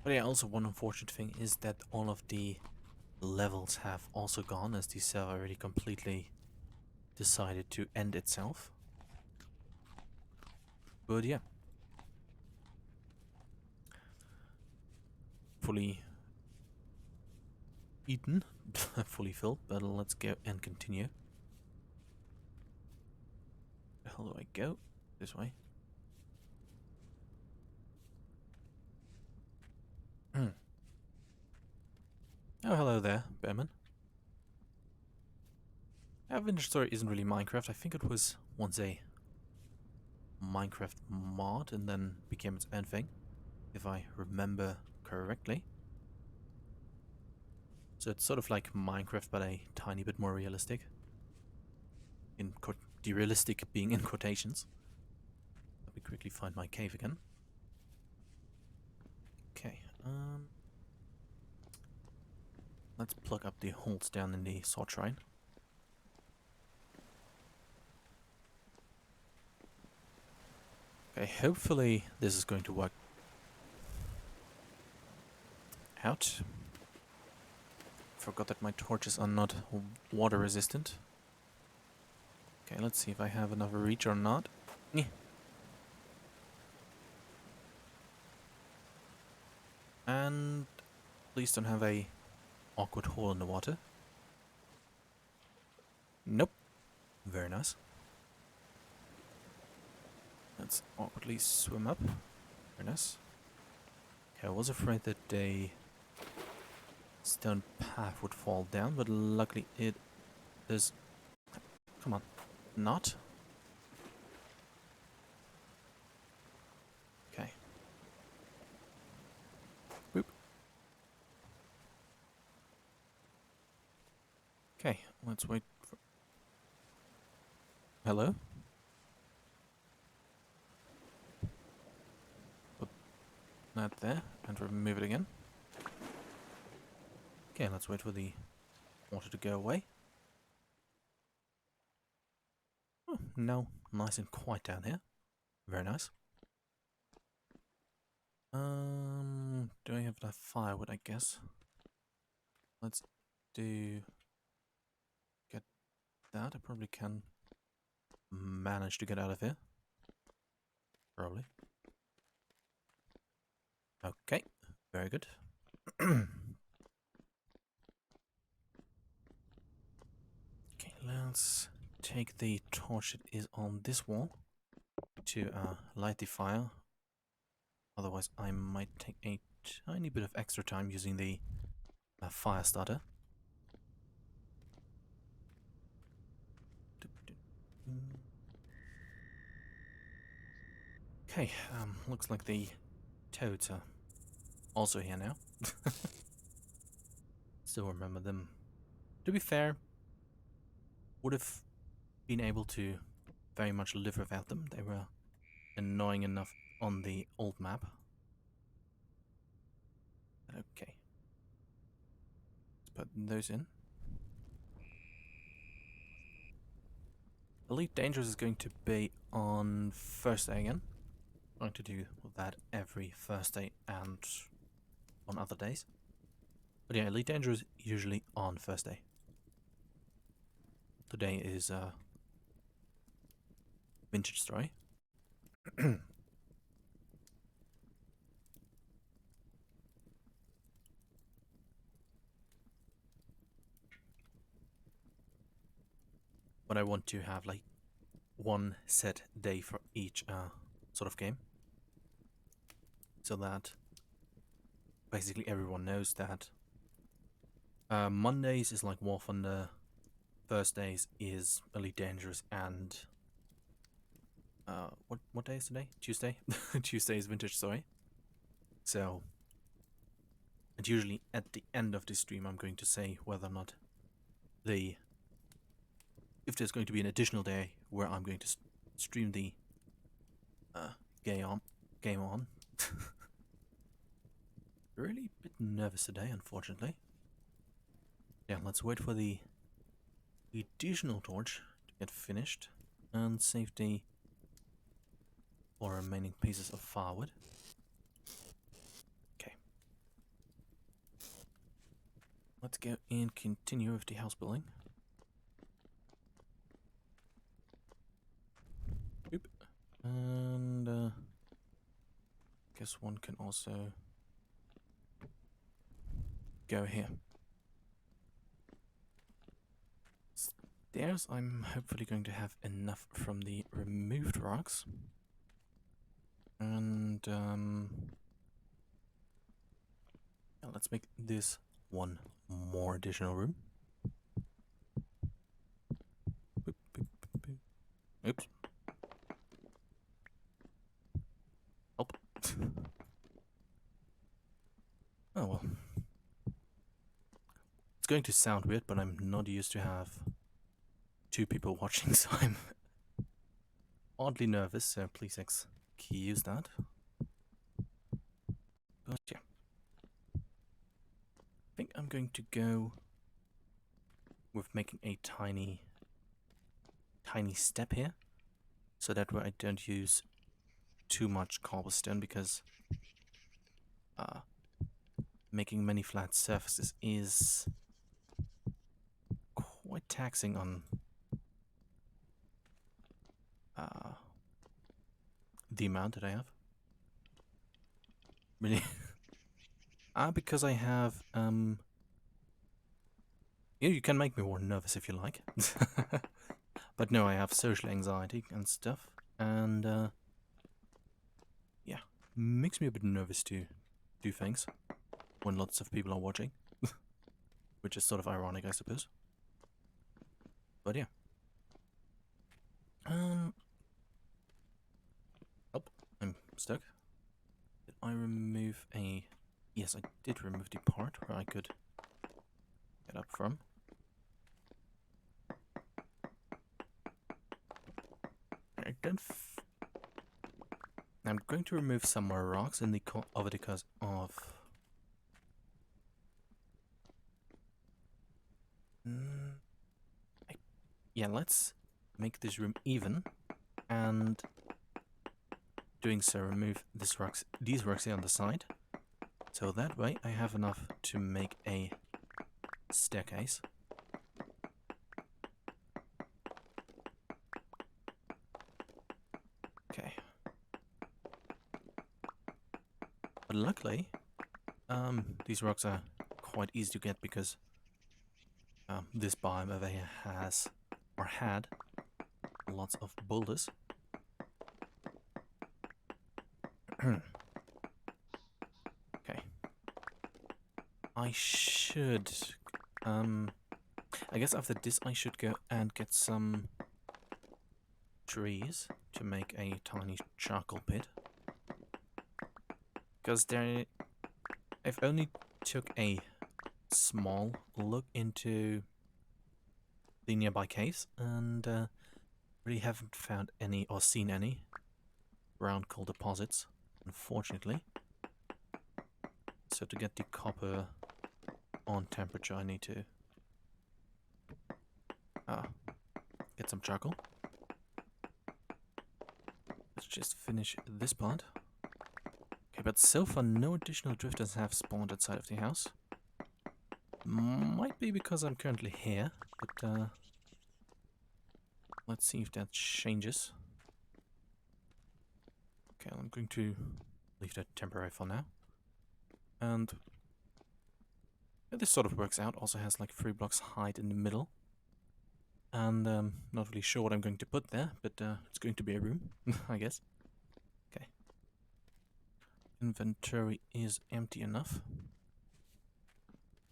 But yeah, also one unfortunate thing is that all of the levels have also gone, as the server already completely decided to end itself. But yeah. Fully eaten, fully filled, but let's go and continue. Where the hell do I go? This way. Oh, hello there, Bearman. Adventure Story isn't really Minecraft. I think it was once a Minecraft mod and then became its own thing, if I remember correctly. So it's sort of like Minecraft, but a tiny bit more realistic. The realistic being in quotations. Let me quickly find my cave again. Okay, let's plug up the holes down in the sword shrine. Okay, hopefully this is going to work out. Forgot that my torches are not water resistant. Okay, let's see if I have enough reach or not. And please don't have a awkward hole in the water. Nope. Very nice. Let's awkwardly swim up. Very nice. Okay, I was afraid that a stone path would fall down, but luckily it is... Come on. Not? Okay. Boop. Okay, let's wait for... Hello? Put that there and remove it again. Okay, let's wait for the water to go away. Oh, no, nice and quiet down here. Very nice. Do I have enough firewood, I guess? Let's get that. I probably can manage to get out of here. Probably. Okay, very good. Okay, let's take the torch that is on this wall to light the fire. Otherwise, I might take a tiny bit of extra time using the fire starter. Okay, looks like the toads are also here now. Still remember them. To be fair, would have been able to very much live without them. They were annoying enough on the old map. Okay. Let's put those in. Elite Dangerous is going to be on Thursday again. I'm going to do that every Thursday and on other days. But yeah, Elite Dangerous is usually on Thursday. Today is Vintage Story. But I want to have like one set day for each sort of game. So that basically everyone knows that Mondays is like War Thunder, Thursdays is Elite Dangerous, and what day is today? Tuesday? Tuesday is Vintage Story. So, and usually at the end of the stream I'm going to say whether or not if there's going to be an additional day where I'm going to stream the game on. Really a bit nervous today, unfortunately. Yeah, let's wait for the additional torch to get finished and save the 4 remaining pieces of firewood. Okay. Let's go and continue with the house building. Boop. And guess one can also go here. Stairs, I'm hopefully going to have enough from the removed rocks. And yeah, let's make this one more additional room. Boop, boop, boop, boop. Oops. Help. Oh well. It's going to sound weird, but I'm not used to have 2 people watching, so I'm oddly nervous, so please excuse that. But yeah. I think I'm going to go with making a tiny step here, so that way I don't use too much cobblestone, because making many flat surfaces is quite taxing on the amount that I have. Really, Because I have, yeah, you can make me more nervous if you like. But no, I have social anxiety and stuff, and, yeah, makes me a bit nervous to do things when lots of people are watching, which is sort of ironic, I suppose. But yeah. Oh, I'm stuck. Did I remove a... Yes, I did remove the part where I could get up from. I don't... I'm going to remove some more rocks in the over because of... Yeah, let's make this room even, and doing so remove these rocks here on the side. So that way I have enough to make a staircase. Okay. But luckily, these rocks are quite easy to get because this biome over here has, or had, lots of boulders. Okay. I should, I guess after this I should go and get some trees to make a tiny charcoal pit. Because I've only took a small look into the nearby caves and really haven't found any or seen any brown coal deposits, unfortunately. So to get the copper on temperature I need to get some charcoal. Let's just finish this part. Okay, but so far no additional drifters have spawned outside of the house. Might be because I'm currently here, but let's see if that changes. Okay, I'm going to leave that temporary for now. And this sort of works out. Also has like 3 blocks height in the middle. And not really sure what I'm going to put there, but it's going to be a room, I guess. Okay. Inventory is empty enough.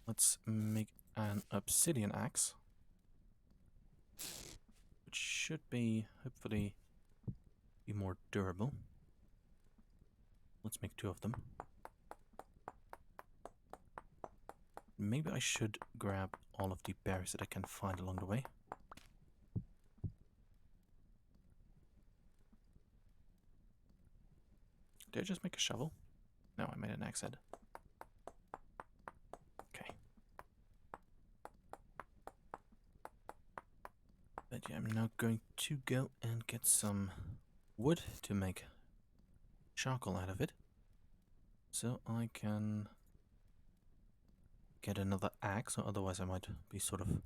Let's make an obsidian axe, which should be, hopefully, be more durable. Let's make 2 of them. Maybe I should grab all of the berries that I can find along the way. Did I just make a shovel? No, I made an axe head. Okay. But yeah, I'm now going to go and get some wood to make charcoal out of it. So I can get another axe, or otherwise I might be sort of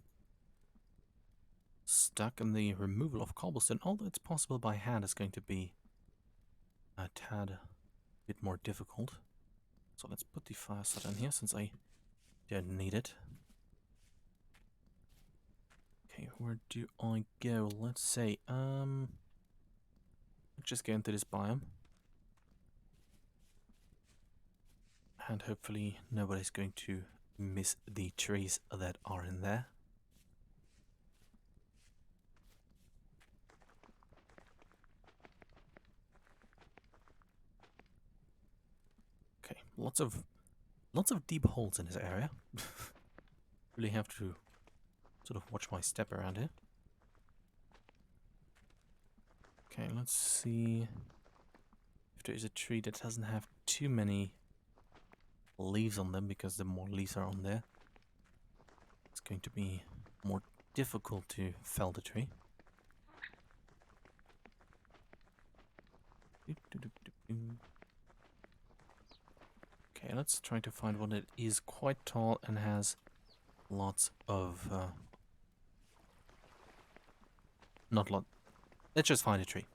stuck in the removal of cobblestone. Although it's possible by hand, it's going to be a tad bit more difficult. So let's put the fire start in here since I don't need it. Okay, where do I go? Let's say, let's just get into this biome. And hopefully nobody's going to miss the trees that are in there. Okay, lots of deep holes in this area. Really have to sort of watch my step around here. Okay, let's see if there is a tree that doesn't have too many leaves on them, because the more leaves are on there, it's going to be more difficult to fell the tree. Okay, let's try to find one that is quite tall and has lots of not lot. Let's just find a tree.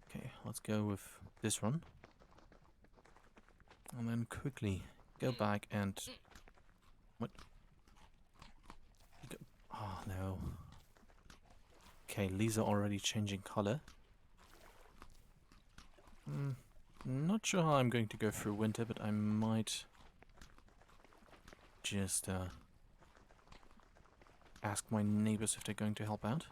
Okay, let's go with this one. And then quickly go back and... What? Oh, no. Okay, these are already changing color. Not sure how I'm going to go through winter, but I might just ask my neighbors if they're going to help out.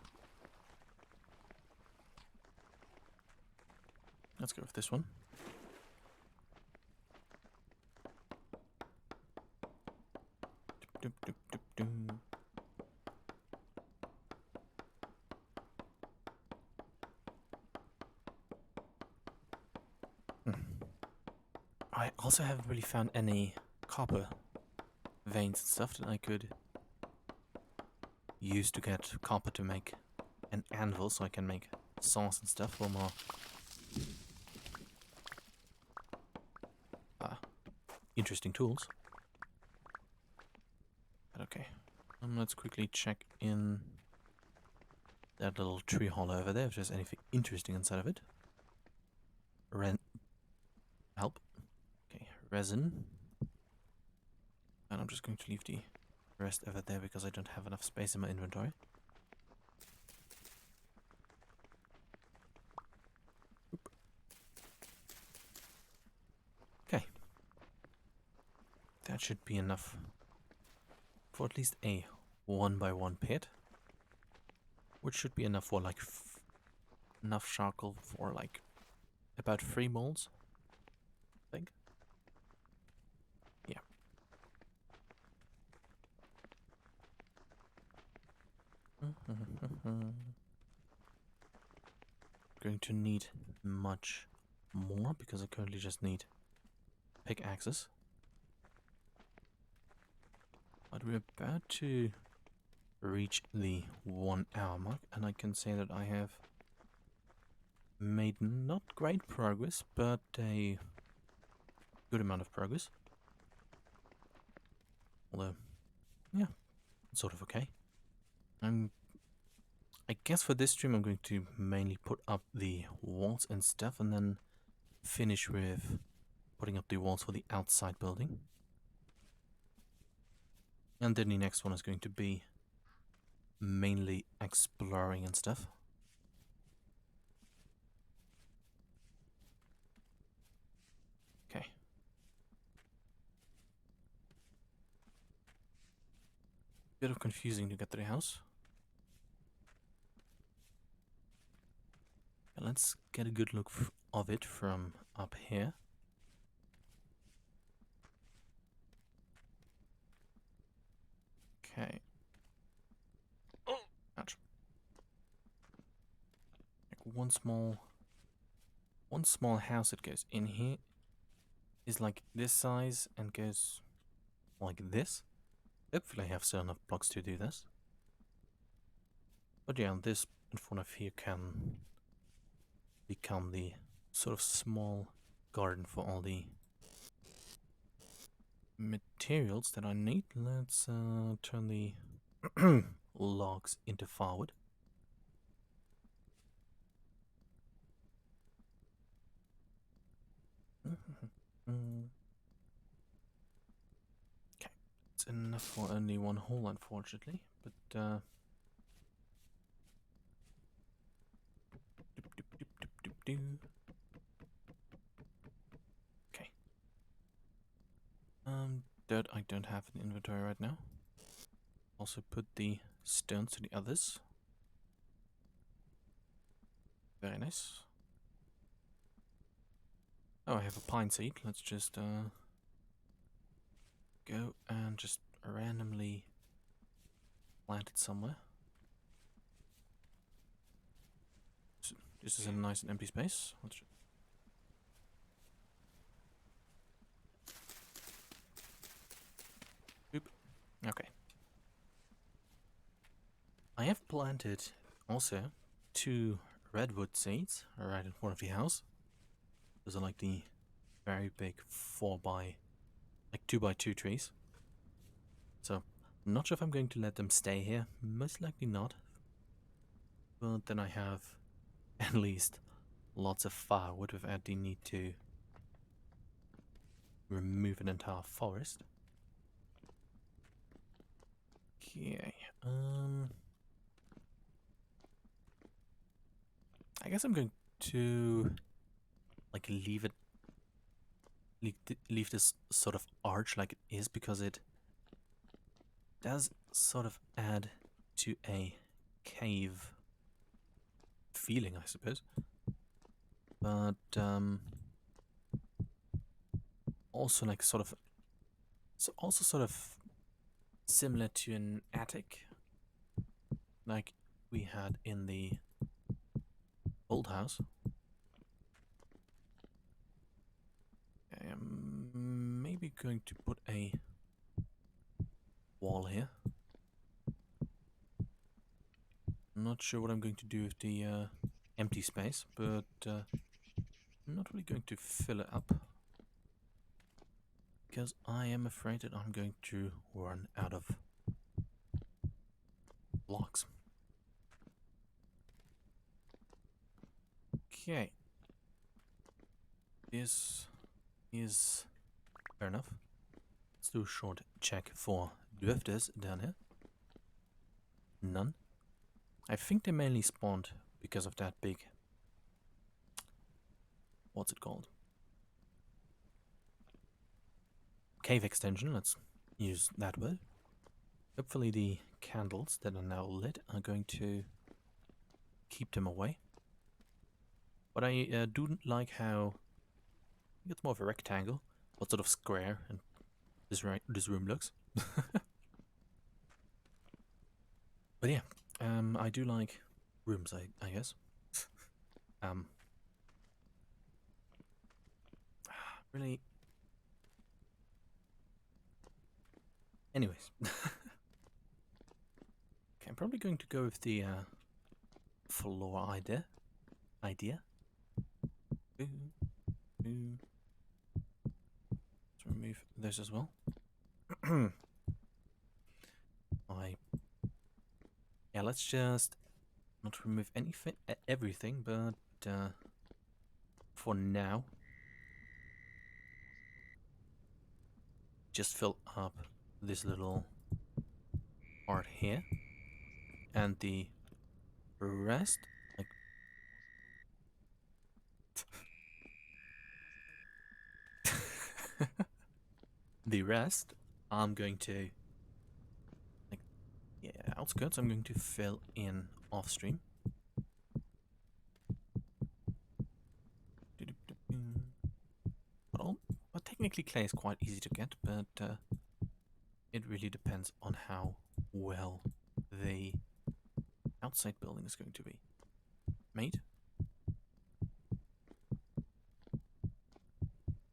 Let's go with this one. Doop, doop, doop, doop. I also haven't really found any copper veins and stuff that I could use to get copper to make an anvil so I can make saws and stuff for more interesting tools. But okay, let's quickly check in that little tree hollow over there if there's anything interesting inside of it. Help. Okay, resin. And I'm just going to leave the rest over there because I don't have enough space in my inventory. Oop. Okay. That should be enough for at least a 1x1 pit. Which should be enough for like enough charcoal for like about 3 molds, I think. Yeah. Going to need much more because I currently just need pickaxes. But we're about to reach the 1 hour mark, and I can say that I have made not great progress, but a good amount of progress. Although, yeah, sort of okay. I guess for this stream I'm going to mainly put up the walls and stuff, and then finish with putting up the walls for the outside building. And then the next one is going to be mainly exploring and stuff. Okay. Bit of confusing to get to the house. And let's get a good look of it from up here. Okay. Oh, ouch. Like one small house that goes in here is like this size and goes like this. Hopefully I have still enough blocks to do this. But yeah, this in front of here can become the sort of small garden for all the materials that I need. Let's turn the logs into firewood. Okay, it's enough for only one hole, unfortunately, but okay. Dirt I don't have in inventory right now. Also put the stones to the others. Very nice. Oh, I have a pine seed. Let's just go and just randomly plant it somewhere. So this is a nice and empty space. Let's just boop. Okay. I have planted also 2 redwood seeds right in front of the house. Those are like the very big 2x2 trees. So, I'm not sure if I'm going to let them stay here. Most likely not. But then I have at least lots of firewood without the need to remove an entire forest. Okay, I guess I'm going to like leave this sort of arch like it is, because it does sort of add to a cave feeling, I suppose. But also like sort of, so also sort of similar to an attic, like we had in the old house. I am maybe going to put a wall here. I'm not sure what I'm going to do with the empty space, but I'm not really going to fill it up, because I am afraid that I'm going to run out of blocks. Okay. This is fair enough. Let's do a short check for drifters down here. None. I think they mainly spawned because of that big... what's it called? Cave extension, let's use that word. Hopefully the candles that are now lit are going to keep them away. But I do like how it's more of a rectangle, what sort of square and this room looks. But yeah, I do like rooms, I guess. um, really. Anyways, okay, I'm probably going to go with the floor idea. Let's remove those as well. Yeah, let's just not remove anything, everything, but for now, just fill up this little part here, and the rest, like the rest, I'm going to, like, yeah, outskirts, I'm going to fill in off stream. But technically clay is quite easy to get, but it really depends on how well the outside building is going to be made.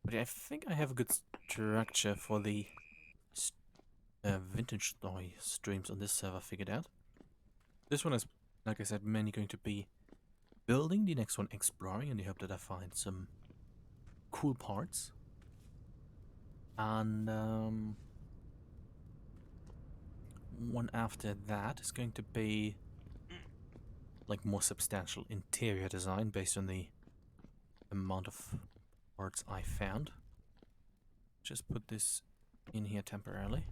But yeah, I think I have a good structure for the vintage story streams on this server figured out. This one is, like I said, mainly going to be building, the next one exploring, and I hope that I find some cool parts. And one after that is going to be like more substantial interior design based on the amount of parts I found. Just put this in here temporarily.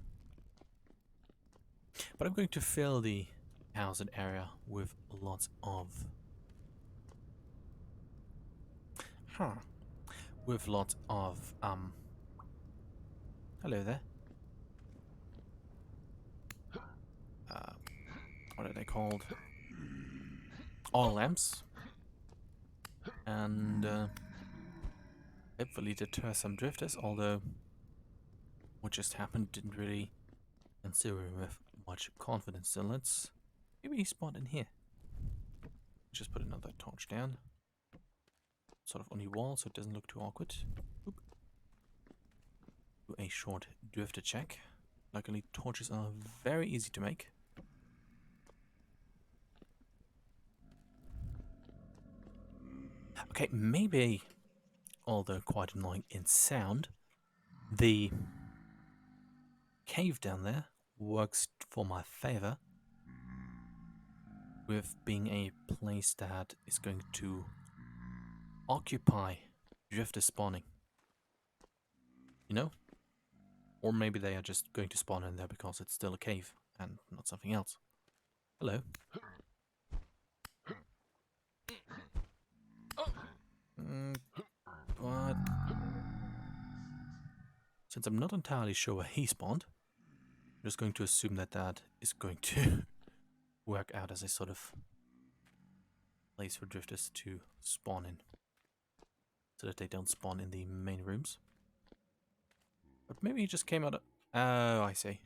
But I'm going to fill the housing area with lots of... with lots of, hello there. What are they called? Oil lamps. And, hopefully deter some drifters, although what just happened didn't really consider with much confidence. So let's maybe spawn in here. Just put another torch down, sort of on the wall, so it doesn't look too awkward. Oop. Do a short drifter check. Luckily, torches are very easy to make. Okay, maybe, although quite annoying in sound, the cave down there works for my favor, with being a place that is going to occupy drifter spawning. You know? Or maybe they are just going to spawn in there because it's still a cave and not something else. Hello. But since I'm not entirely sure where he spawned, I'm just going to assume that that is going to work out as a sort of place for drifters to spawn in, so that they don't spawn in the main rooms. But maybe he just came out of... Oh, I see.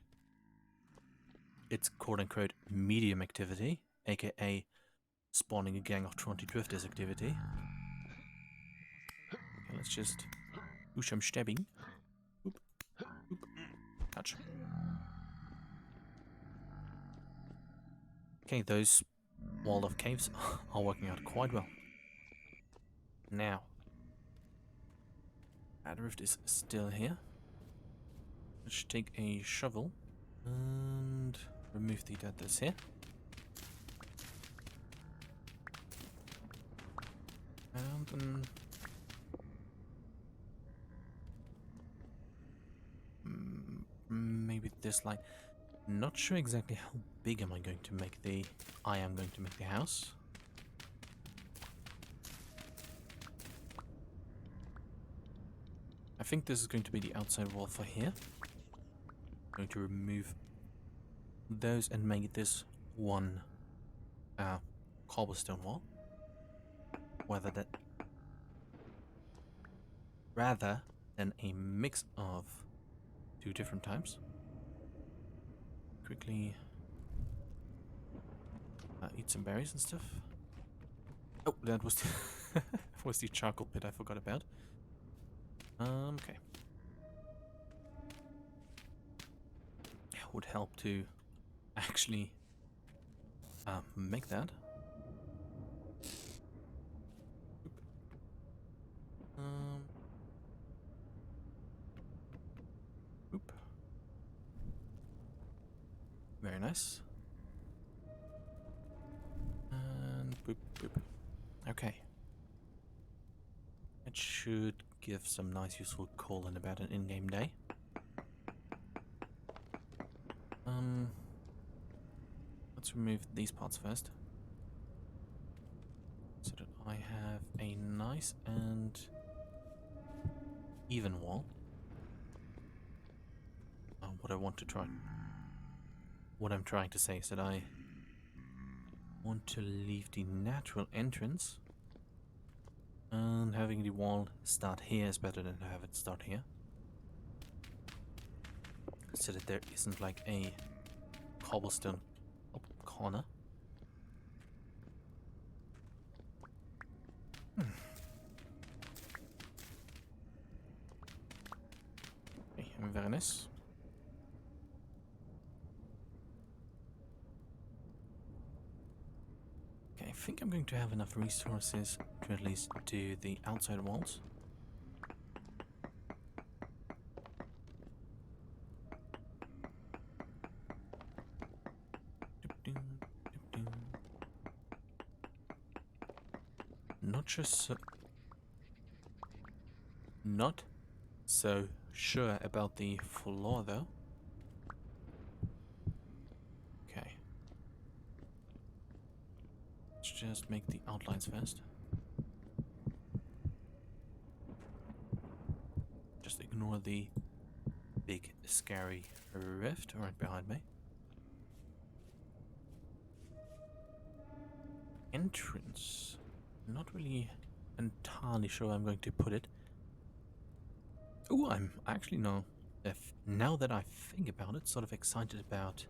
It's quote-unquote medium activity, aka spawning a gang of 20 drifters activity. Okay, let's just do some stabbing. Oop, oop, touch. Okay, those wall of caves are working out quite well. Now, that rift is still here. Let's take a shovel and remove the dead that's here. And then maybe this line. Not sure exactly how big am I going to make the... I am going to make the house. I think this is going to be the outside wall for here. I'm going to remove those and make this one cobblestone wall. Rather than a mix of two different types. Quickly eat some berries and stuff. Oh, that was the, was the charcoal pit I forgot about. Okay. It would help to actually make that. Oop. Oop. Very nice. And boop, boop. Okay. It should give some nice useful coal in about an in-game day. Let's remove these parts first. So that I have a nice and even wall. What I'm trying to say is that I want to leave the natural entrance, and having the wall start here is better than to have it start here, so that there isn't like a cobblestone corner. Okay, very nice. Okay, I think I'm going to have enough resources to at least do the outside walls. Not so sure about the floor though. Okay. Let's just make the outlines first. Just ignore the big scary rift right behind me. Entrance. Not really entirely sure I'm going to put it. Oh, I'm actually now that I think about it, sort of excited about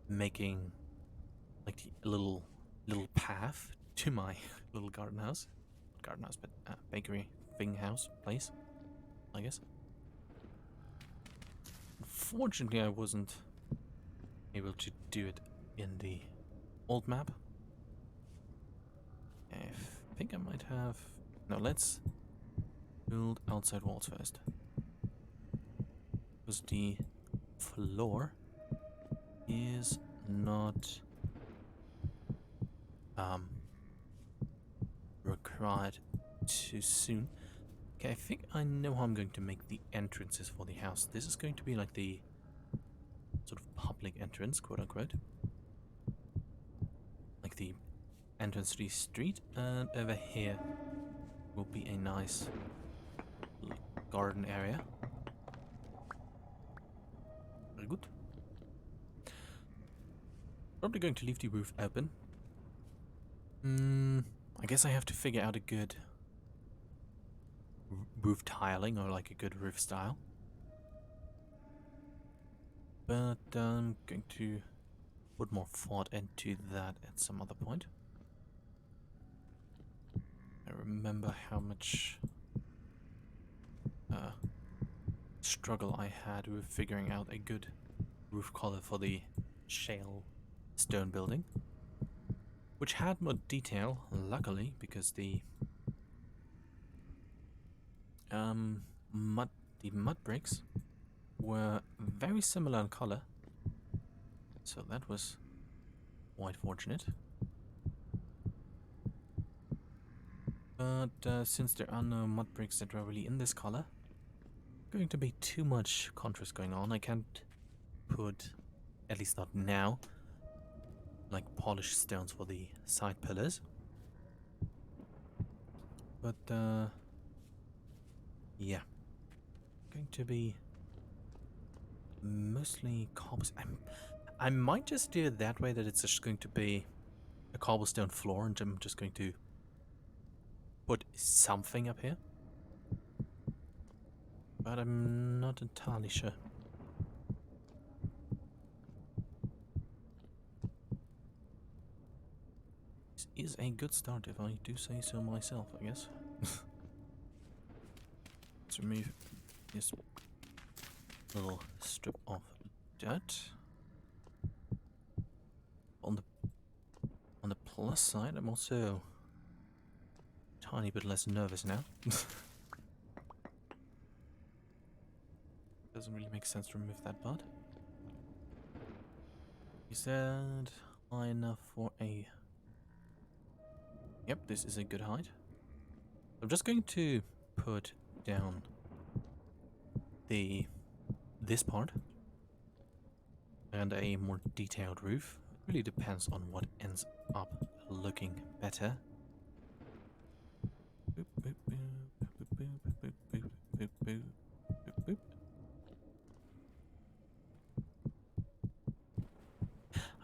making like a little path to my little garden house. Not garden house, but bakery thing house place, I guess. Unfortunately, I wasn't able to do it in the old map. I think I might have... No, let's build outside walls first. Because the floor is not required too soon. Okay, I think I know how I'm going to make the entrances for the house. This is going to be like the sort of public entrance, quote unquote. Like the entrance to the street, and over here will be a nice garden area. Very good. Probably going to leave the roof open. I guess I have to figure out a good roof tiling or like a good roof style. But I'm going to put more thought into that at some other point. I remember how much struggle I had with figuring out a good roof color for the shale stone building, which had more detail, luckily, because the mud bricks were very similar in color, so that was quite fortunate. But since there are no mud bricks that are really in this color, going to be too much contrast going on. I can't put, at least not now, like polished stones for the side pillars. But yeah, going to be mostly cobblestone. I might just do it that way, that it's just going to be a cobblestone floor, and I'm just going to put something up here. But I'm not entirely sure. This is a good start, if I do say so myself, I guess. Let's remove this little strip of dirt. On the plus side, I'm also a tiny bit less nervous now. Doesn't really make sense to remove that part. Is that high enough for a... Yep, this is a good height. I'm just going to put down this part and a more detailed roof. It really depends on what ends up looking better. Boop, boop, boop, boop, boop, boop, boop, boop, boop, boop.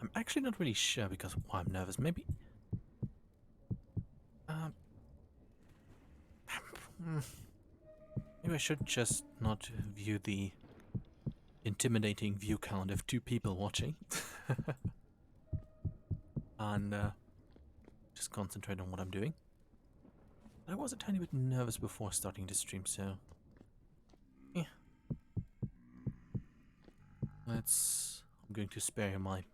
I'm actually not really sure because I'm nervous. Maybe maybe I should just not view the intimidating view count of 2 people watching. And just concentrate on what I'm doing. I was a tiny bit nervous before starting the stream, so yeah. I'm going to spare my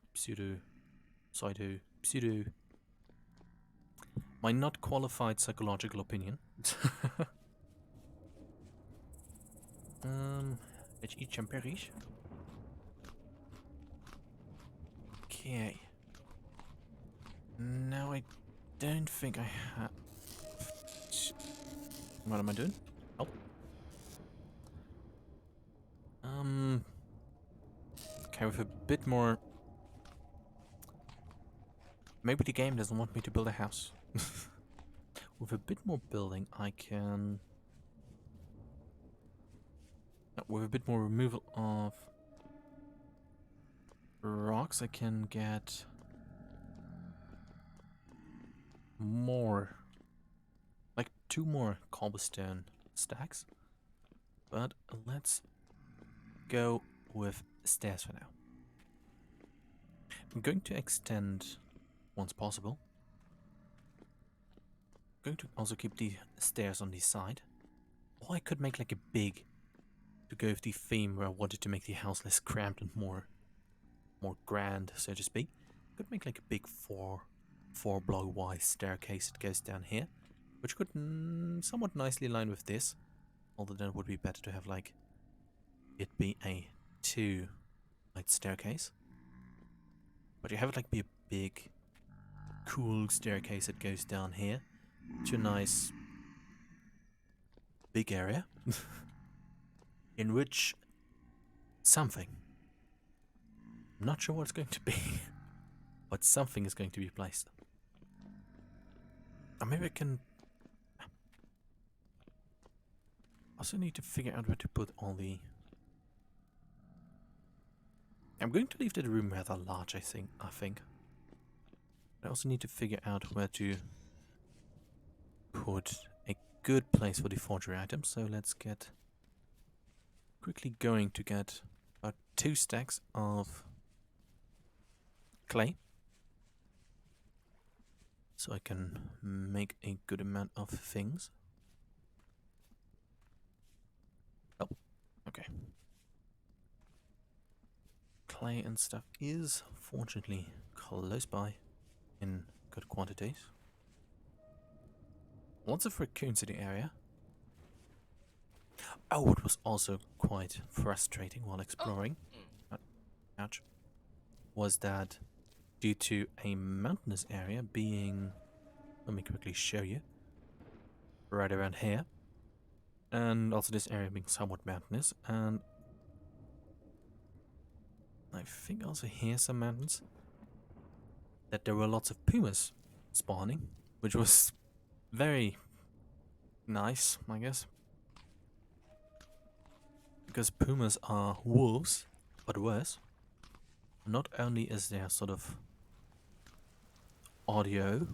my not qualified psychological opinion. Let's eat some berries. Okay. Now I don't think I have... What am I doing? Oh. Okay, with a bit more... Maybe the game doesn't want me to build a house. With a bit more building, I can... With a bit more removal of rocks, I can get more... Like 2 more cobblestone stacks. But let's go with stairs for now. I'm going to extend once possible. I'm going to also keep the stairs on the side. Or I could make like a big, to go with the theme where I wanted to make the house less cramped and more grand, so to speak. Could make like a big four block wide staircase that goes down here, which could somewhat nicely align with this. Although then it would be better to have like it be a 2 light staircase. But you have it like be a big, cool staircase that goes down here to a nice big area in which something, I'm not sure what it's going to be, but something is going to be placed. Or maybe I can also need to figure out where to put all the... I'm going to leave the room rather large, I think. I also need to figure out where to put a good place for the forgery items, so let's get quickly going to get about 2 stacks of clay, so I can make a good amount of things. Oh, okay. Clay and stuff is fortunately close by in good quantities. Lots of raccoons in the area. Oh, what was also quite frustrating while exploring, ouch, was that due to a mountainous area being, let me quickly show you, right around here, and also this area being somewhat mountainous, and I think also here some mountains, that there were lots of pumas spawning, which was very nice, I guess. Because pumas are wolves, but worse. Not only is there sort of audio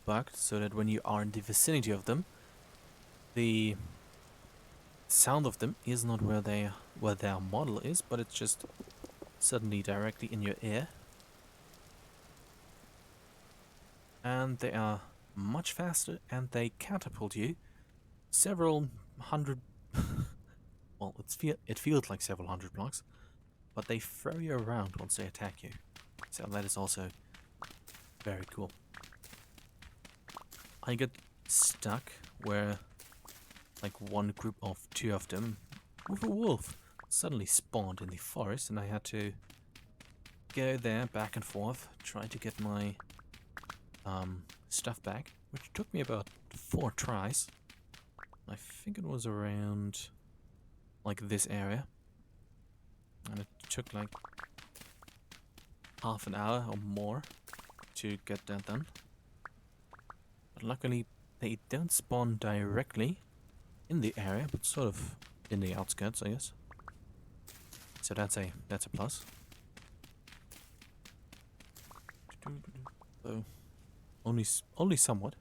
bugged, so that when you are in the vicinity of them, the sound of them is not where their model is, but it's just suddenly directly in your ear. And they are much faster, and they catapult you several hundred... well, it feels like several hundred blocks, but they throw you around once they attack you. So that is also very cool. I got stuck where like one group of 2 of them with a wolf suddenly spawned in the forest, and I had to go there back and forth, try to get my stuff back, which took me about 4 tries. I think it was around like this area, and it took like half an hour or more to get that done. But luckily they don't spawn directly in the area, but sort of in the outskirts, I guess. So that's a plus. So only somewhat.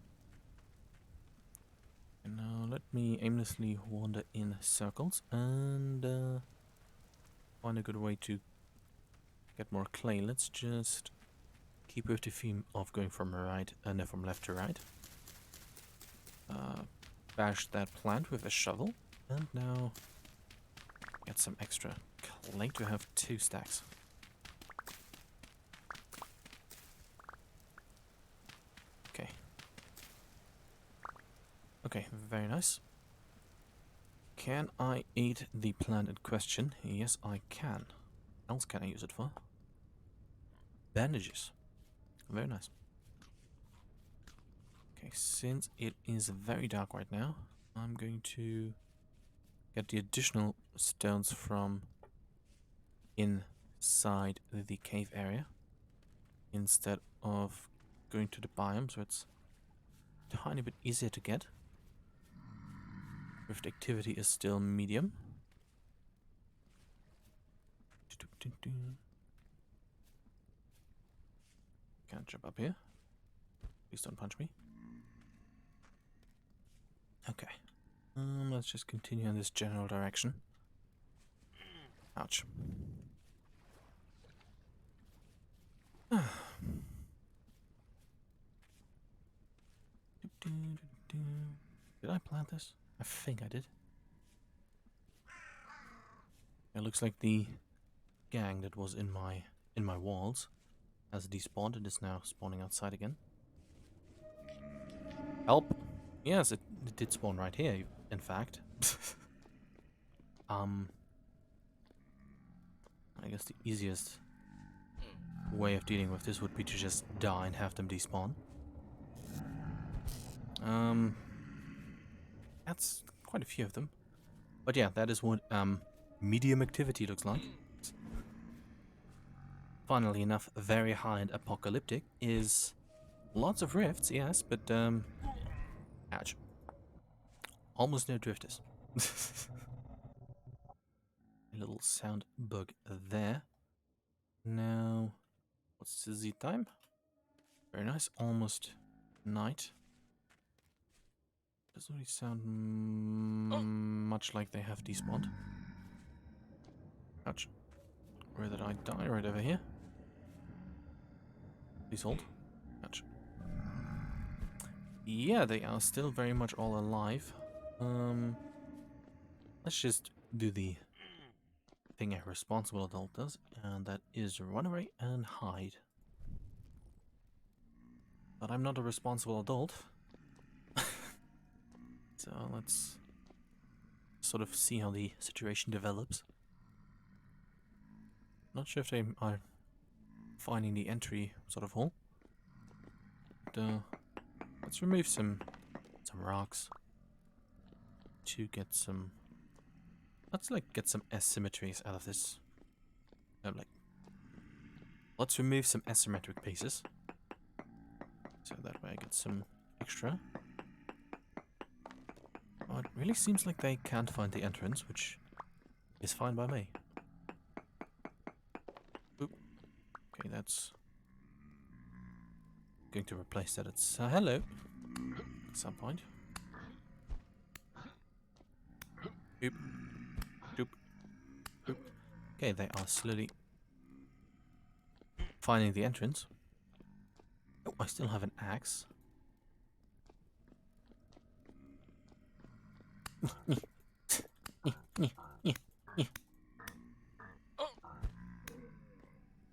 And now let me aimlessly wander in circles and find a good way to get more clay. Let's just keep with the theme of going from from left to right. Bash that plant with a shovel, and now get some extra clay to have 2 stacks. Okay. Okay, very nice. Can I eat the plant in question? Yes, I can. What else can I use it for? Bandages. Very nice. Okay, since it is very dark right now, I'm going to get the additional stones from inside the cave area instead of going to the biome, so it's a tiny bit easier to get. Rift activity is still medium. Can't jump up here. Please don't punch me. Okay. Let's just continue in this general direction. Ouch. Did I plant this? I think I did. It looks like the gang that was in my walls has despawned and is now spawning outside again. Help! Yes, it did spawn right here, in fact. I guess the easiest way of dealing with this would be to just die and have them despawn. That's quite a few of them. But yeah, that is what medium activity looks like. Funnily enough, very high and apocalyptic is lots of rifts, yes, but ouch. Almost no drifters. A little sound bug there. Now, what's the Z time? Very nice, almost night. Doesn't really sound much like they have despawned. Ouch. Where did I die? Right over here. Please hold. Ouch. Yeah, they are still very much all alive. Let's just do the thing a responsible adult does, and that is run away and hide. But I'm not a responsible adult. So let's sort of see how the situation develops. Not sure if they are finding the entry sort of hole. But, let's remove some rocks to get some. Let's like get some asymmetries out of this. Let's remove some asymmetric pieces, so that way I get some extra. Oh, it really seems like they can't find the entrance, which is fine by me. Oop. Okay, that's going to replace that. It's hello at some point. Oop. Oop. Oop. Okay, they are slowly finding the entrance. Oh, I still have an axe.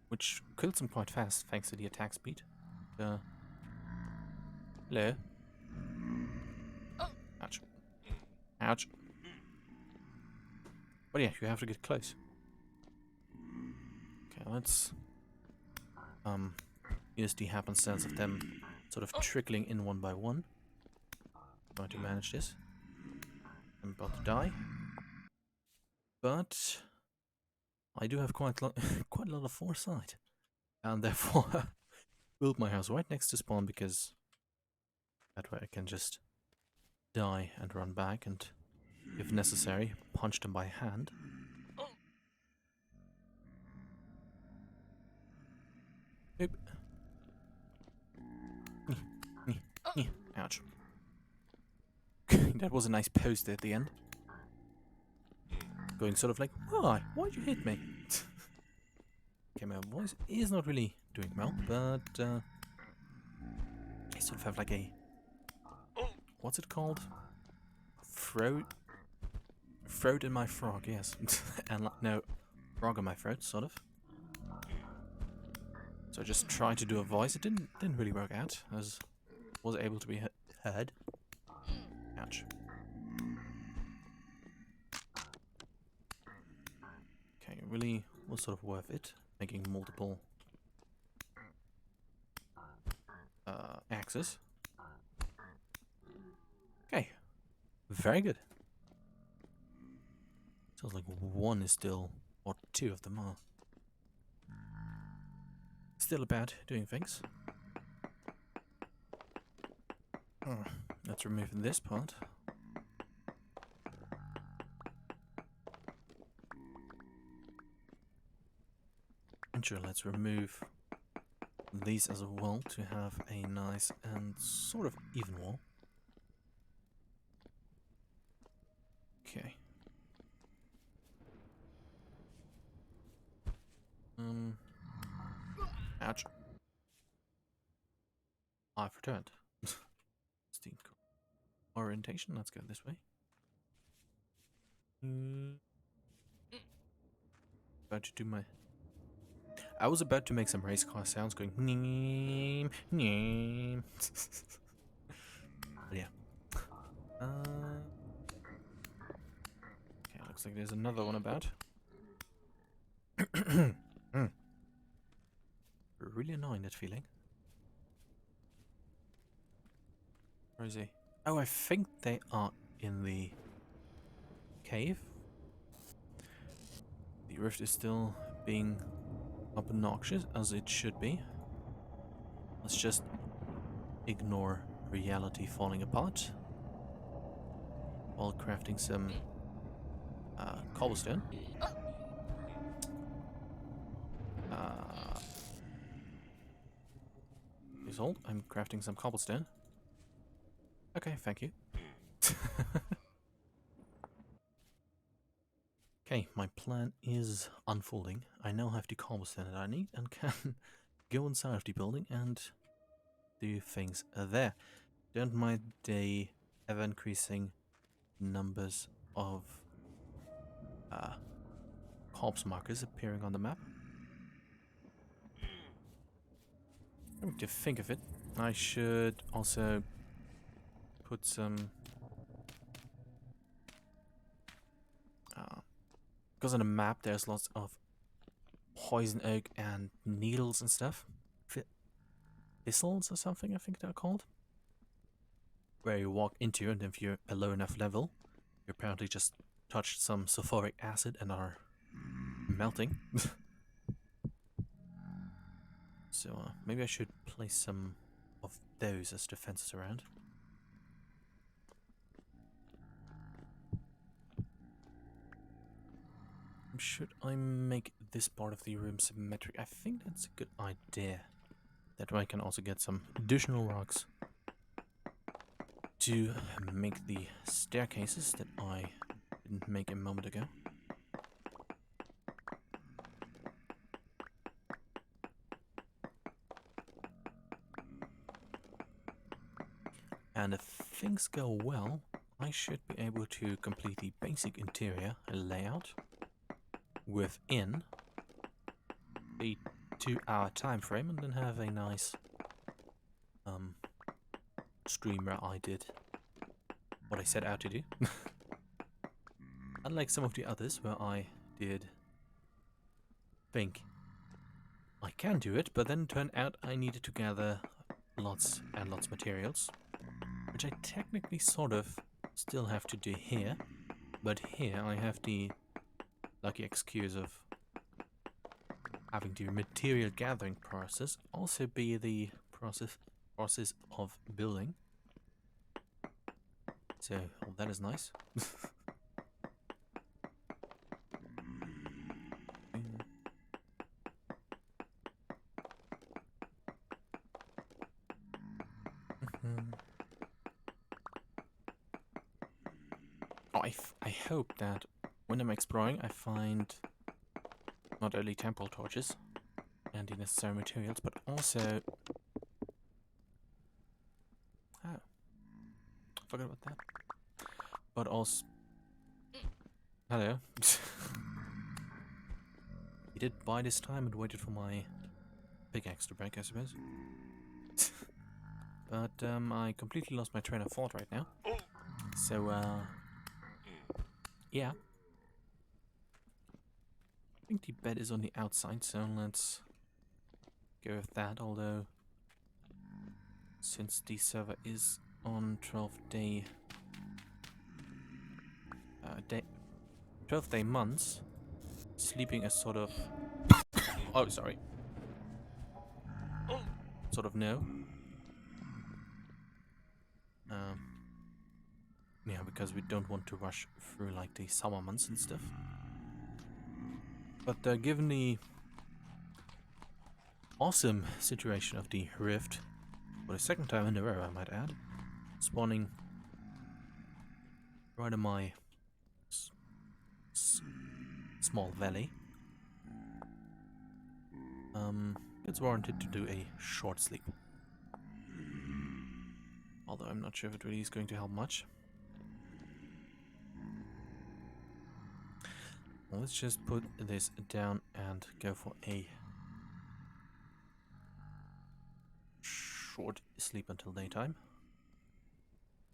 Which kills them quite fast thanks to the attack speed. Hello. Ouch. Ouch. But yeah, you have to get close. Okay, let's use the happenstance of them sort of trickling in one by one. Trying to manage this. I'm about to die. But I do have quite a lot of foresight. And therefore build my house right next to spawn, because that way I can just die and run back and, if necessary, punch them by hand. Oop. Ouch. That was a nice pose there at the end. Going sort of like, why? Why'd you hit me? Okay, my voice is not really doing well, but I sort of have like a... What's it called? Throat in my frog, yes. And no, frog in my throat, sort of. So I just tried to do a voice. It didn't really work out, as was able to be heard. Ouch. Okay, really was sort of worth it, making multiple axes. Okay, very good. Sounds like one is still, or two of them are still about doing things. Let's remove this part. And sure, let's remove these as well to have a nice and sort of even wall. Okay. Ouch. I've returned. Steam orientation, let's go this way. About to do my... I was about to make some race car sounds going neem, neem. But yeah. Okay, looks like there's another one about. Really annoying, that feeling. Where is he? Oh, I think they are in the cave. The rift is still being obnoxious, as it should be. Let's just ignore reality falling apart while crafting some cobblestone. Please hold, I'm crafting some cobblestone. Okay, thank you. Okay, my plan is unfolding. I now have the cobblestone that I need and can go inside of the building and do things there. Don't mind the ever-increasing numbers of corpse markers appearing on the map. To think of it, I should also put some... because on the map there's lots of poison oak and needles and stuff. Thistles or something, I think they're called. Where you walk into, and if you're a low enough level, you apparently just touched some sulfuric acid and are melting. So maybe I should place some of those as defenses around. Should I make this part of the room symmetric? I think that's a good idea. That way I can also get some additional rocks to make the staircases that I didn't make a moment ago. And if things go well, I should be able to complete the basic interior layout within a 2-hour time frame, and then have a nice stream where I did what I set out to do. Unlike some of the others where I did think I can do it, but then turned out I needed to gather lots and lots of materials, which I technically sort of still have to do here, but here I have the lucky excuse of having the material gathering process also be the process of building. So, well, that is nice. Oh, I hope that when I'm exploring I find not only temporal torches and the necessary materials, but also... Oh, forgot about that. But also... Hello. He did buy this time and waited for my pickaxe to break, I suppose. But I completely lost my train of thought right now. So, yeah. I think the bed is on the outside, so let's go with that, although since the server is on 12-day 12-day months, sleeping is sort of... Oh, sorry. Sort of no. Yeah, because we don't want to rush through like the summer months and stuff. But given the awesome situation of the rift, for the second time in a row I might add, spawning right in my small valley, it's warranted to do a short sleep. Although I'm not sure if it really is going to help much. Well, let's just put this down and go for a short sleep until daytime.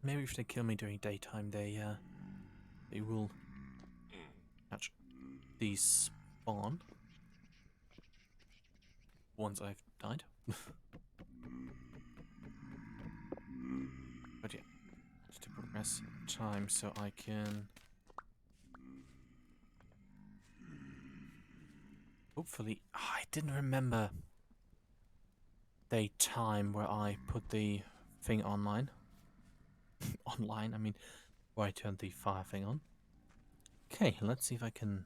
Maybe if they kill me during daytime, they will catch the spawn once I've died. But yeah, just to progress time so I can Hopefully, I didn't remember the time where I put the thing online. Online, I mean, where I turned the fire thing on. Okay, let's see if I can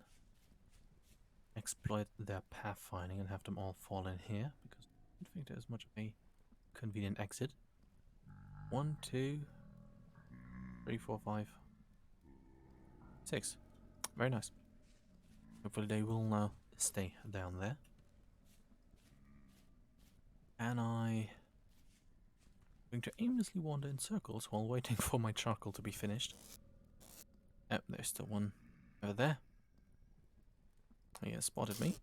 exploit their pathfinding and have them all fall in here, because I don't think there's much of a convenient exit. 1, 2, 3, 4, 5, 6. Very nice. Hopefully they will stay down there. And I'm going to aimlessly wander in circles while waiting for my charcoal to be finished. Oh, there's still one over there. He has spotted me.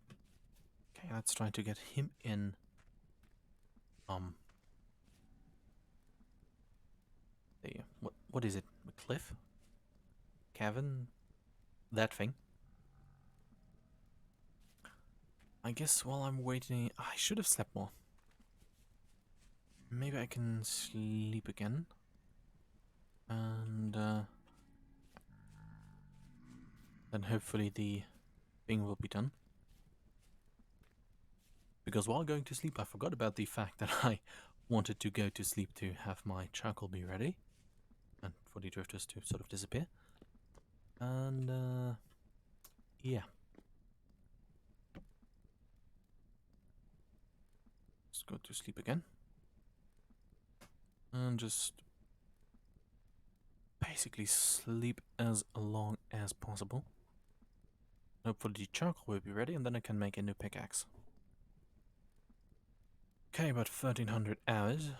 Okay, let's try to get him in. What is it? A cliff? Cavern? That thing? I guess while I'm waiting, I should have slept more. Maybe I can sleep again. And then hopefully the thing will be done. Because while going to sleep, I forgot about the fact that I wanted to go to sleep to have my charcoal be ready. And for the drifters to sort of disappear. And yeah. Let's go to sleep again. And just basically sleep as long as possible. Hopefully the charcoal will be ready and then I can make a new pickaxe. Okay, about 1300 hours.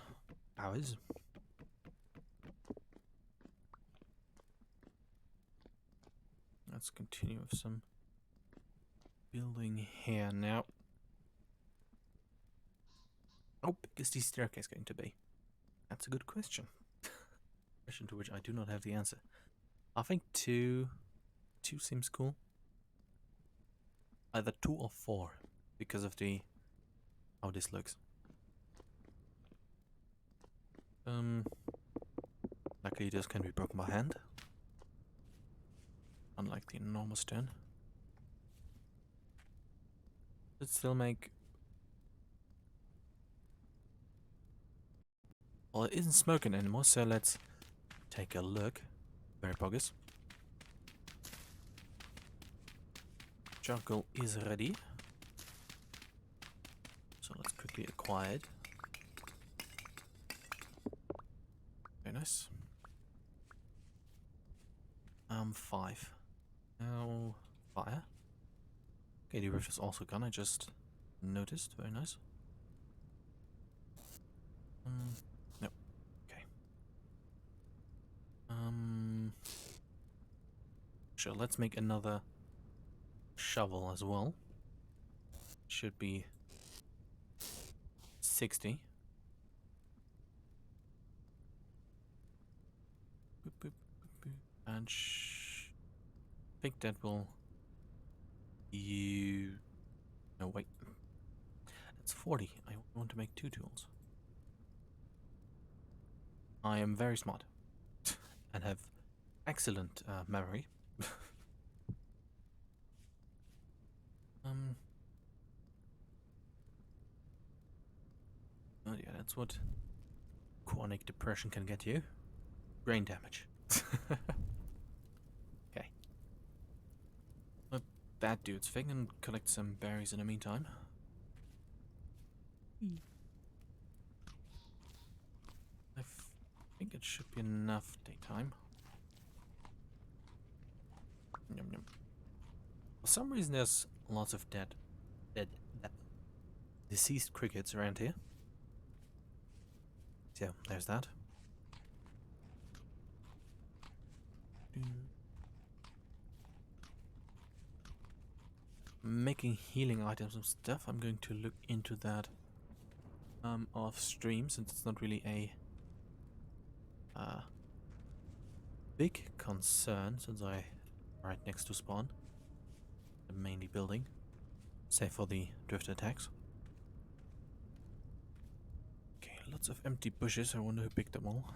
Let's continue with some building here now. How big is the staircase going to be? That's a good question. Question to which I do not have the answer. I think two seems cool. Either 2 or 4 because of the how this looks. Luckily this can be broken by hand. Unlike the normal stone. It still make... Well, it isn't smoking anymore, so let's take a look. Very bogus. Charcoal is ready. So let's quickly acquire it. Very nice. 5. Now, fire. Okay, the roof is also gone, I just noticed. Very nice. No. Okay. Sure, let's make another shovel as well. Should be 60. Boop, boop, boop, boop. And I think that will... No, wait. That's 40. I want to make 2 tools. I am very smart. And have excellent memory. Oh yeah, that's what chronic depression can get you. Brain damage. Okay. Let that dude's thing and collect some berries in the meantime. I think it should be enough daytime. Yum yum. For some reason there's lots of dead deceased crickets around here. So there's that. Making healing items and stuff. I'm going to look into that off stream, since it's not really a big concern, since I right next to spawn. I'm mainly building, save for the drift attacks. Okay, lots of empty bushes. I wonder who picked them all.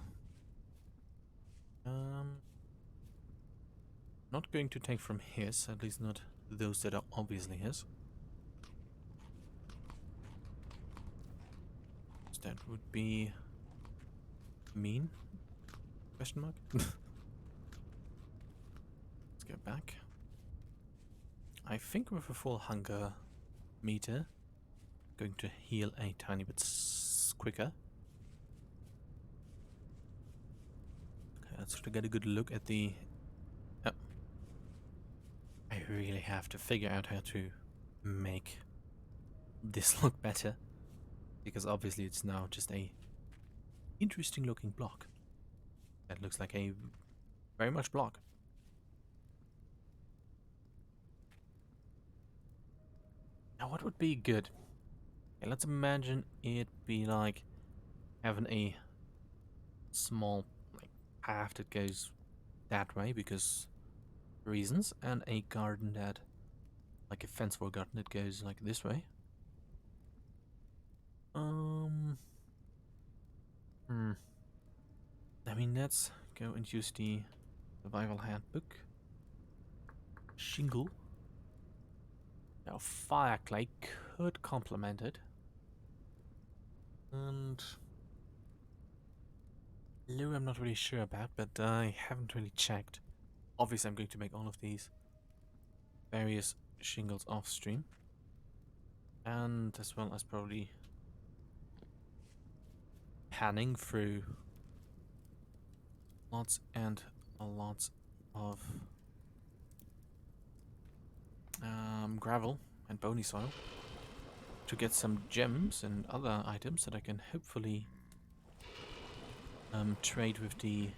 Not going to take from his, at least not those that are obviously his. That would be mean? Question mark? Let's go back. I think with a full hunger meter, going to heal a tiny bit quicker. Okay, let's get a good look at the... Oh. I really have to figure out how to make this look better, because obviously it's now just a interesting looking block. That looks like a very much block. Now what would be good? Okay, let's imagine it be like having a small like path that goes that way because reasons, and a garden that, like a fence for a garden that goes like this way. Hmm. I mean, let's go and use the survival handbook. Shingle. Now, fire clay could complement it. And glue I'm not really sure about, but I haven't really checked. Obviously, I'm going to make all of these various shingles off stream. And as well as probably panning through lots and lots of gravel and bony soil to get some gems and other items that I can hopefully trade with the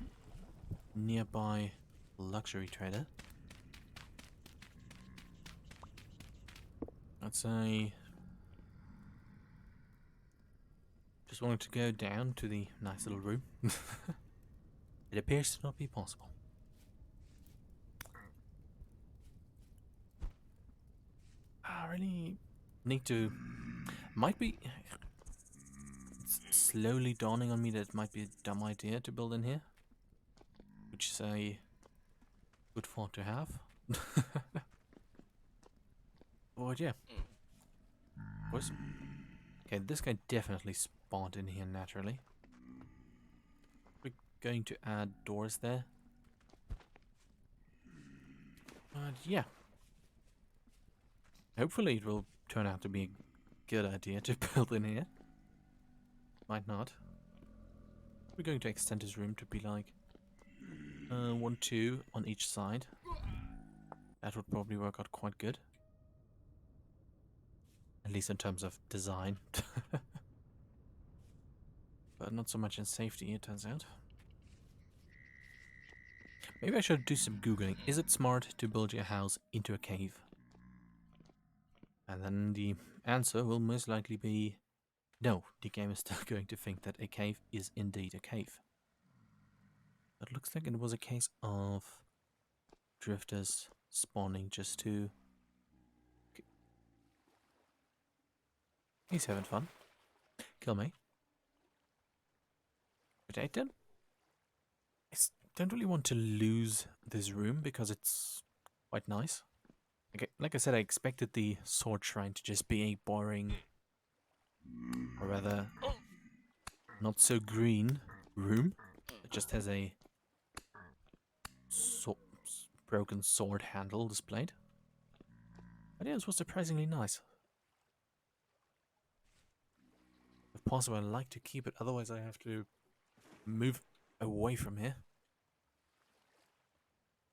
nearby luxury trader. I'd say just wanted to go down to the nice little room. It appears to not be possible. I really need to... Might be... It's slowly dawning on me that it might be a dumb idea to build in here. Which is a good thought to have. But yeah. Boys. Okay, this guy definitely spawned in here naturally. We're going to add doors there. But yeah. Hopefully it will turn out to be a good idea to build in here. Might not. We're going to extend this room to be like 1, 2 on each side. That would probably work out quite good. At least in terms of design. But not so much in safety, it turns out. Maybe I should do some googling. Is it smart to build your house into a cave? And then the answer will most likely be no. The game is still going to think that a cave is indeed a cave. But it looks like it was a case of drifters spawning just to... He's having fun. Kill me. Protect him. I don't really want to lose this room because it's quite nice. Like I said, I expected the sword shrine to just be a boring, or rather, not so green room. It just has a broken sword handle displayed. But yeah, this was surprisingly nice. If possible, I'd like to keep it, otherwise I have to move away from here.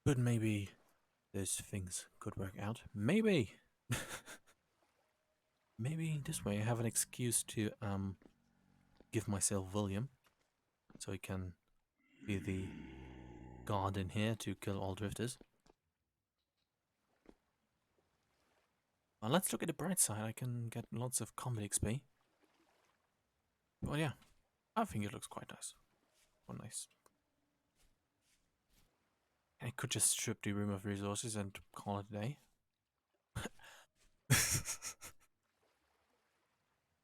But maybe those things could work out. Maybe! Maybe this way I have an excuse to give myself William, so he can be the god in here to kill all drifters. Well, let's look at the bright side. I can get lots of combat XP. Well, yeah, I think it looks quite nice. Quite nice. I could just strip the room of resources and call it a day.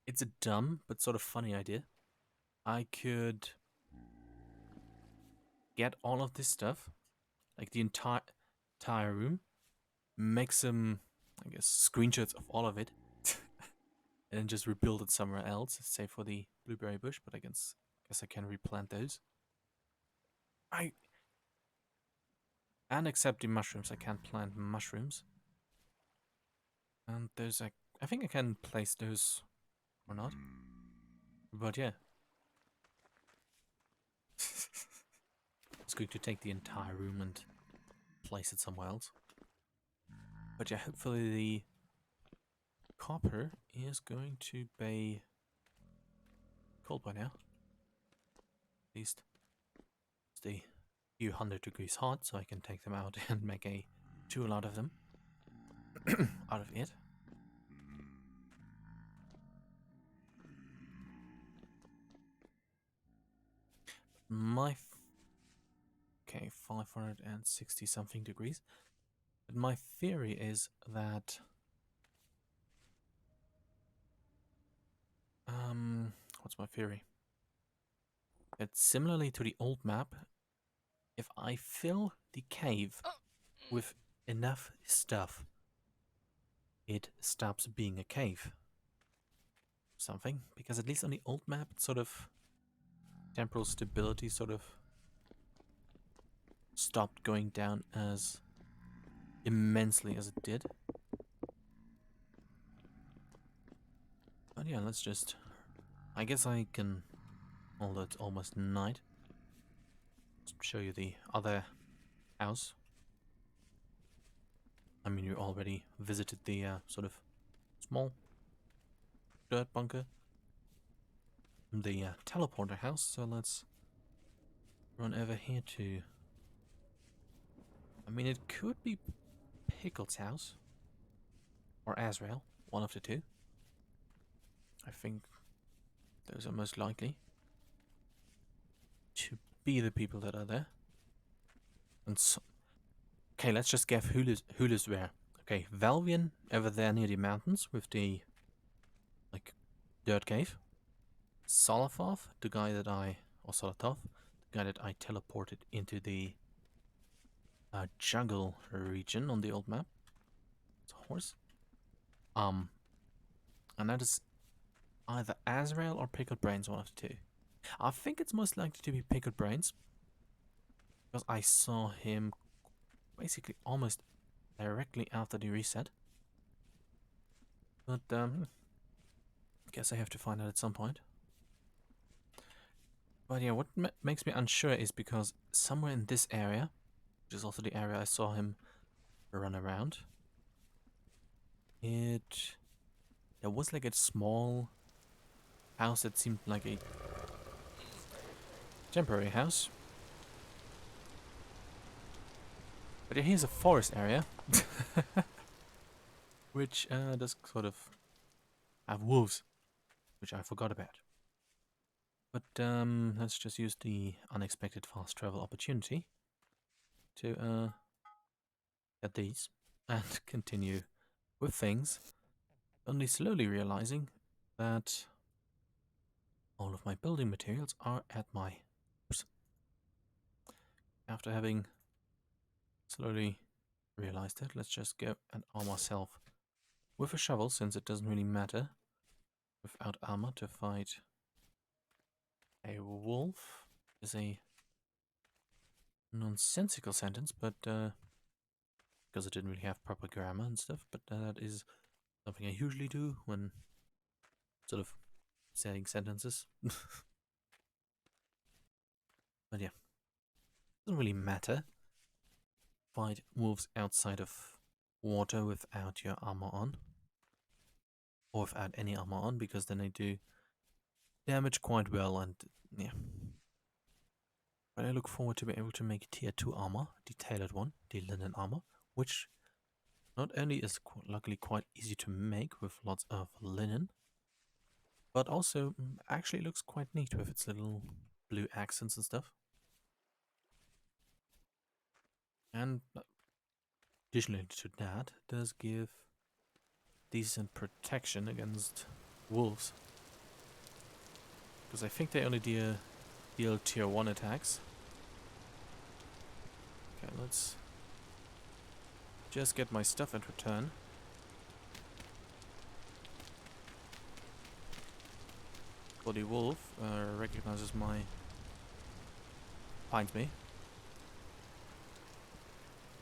It's a dumb but sort of funny idea. I could get all of this stuff, like the entire room, make some, I guess, screenshots of all of it, and then just rebuild it somewhere else, say for the blueberry bush, but I guess I can replant those. And except the mushrooms, I can't plant mushrooms. And those, I think I can place those or not. But yeah. It's going to take the entire room and place it somewhere else. But yeah, hopefully the copper is going to be cold by now. At least stay a few 100 degrees hot, so I can take them out and make a tool out of them. Out of it. Okay, 560 something degrees. But my theory is that what's my theory? That similarly to the old map, if I fill the cave with enough stuff, it stops being a cave. Something, because at least on the old map, it's sort of temporal stability sort of stopped going down as immensely as it did. But yeah, let's just... I guess I can... Although it's almost night, show you the other house. I mean, you already visited the sort of small dirt bunker. The teleporter house, so let's run over here to... I mean, it could be Pickle's house. Or Azrael, one of the two. I think those are most likely to be the people that are there. And so, okay, let's just guess who lives where. Okay, Valvian over there near the mountains with the like dirt cave. Solothov, the guy that I teleported into the jungle region on the old map. It's a horse. And that is either Azrael or Pickled Brains, one of the two. I think it's most likely to be Pickled Brains, because I saw him basically almost directly after the reset. But I guess I have to find out at some point. But yeah, what makes me unsure is because somewhere in this area, which is also the area I saw him run around, there was like a small house that seemed like a temporary house. But yeah, here's a forest area, which does sort of have wolves, which I forgot about. But let's just use the unexpected fast travel opportunity to get these and continue with things, only slowly realizing that all of my building materials are at my... Oops. After having slowly realized that, let's just go and arm ourselves with a shovel, since it doesn't really matter without armor to fight a wolf. Is a nonsensical sentence, but because it didn't really have proper grammar and stuff, but that is something I usually do when sort of saying sentences. But yeah, doesn't really matter. Fight wolves outside of water without your armor on, or without any armor on, because then they do damage quite well, and yeah. But I look forward to be able to make tier 2 armor, the tailored one, the linen armor, which not only is luckily quite easy to make with lots of linen, but also actually looks quite neat with its little blue accents and stuff. And additionally to that, does give decent protection against wolves. Because I think they only deal tier 1 attacks. Okay, let's just get my stuff and return. Bloody wolf recognizes my... finds me.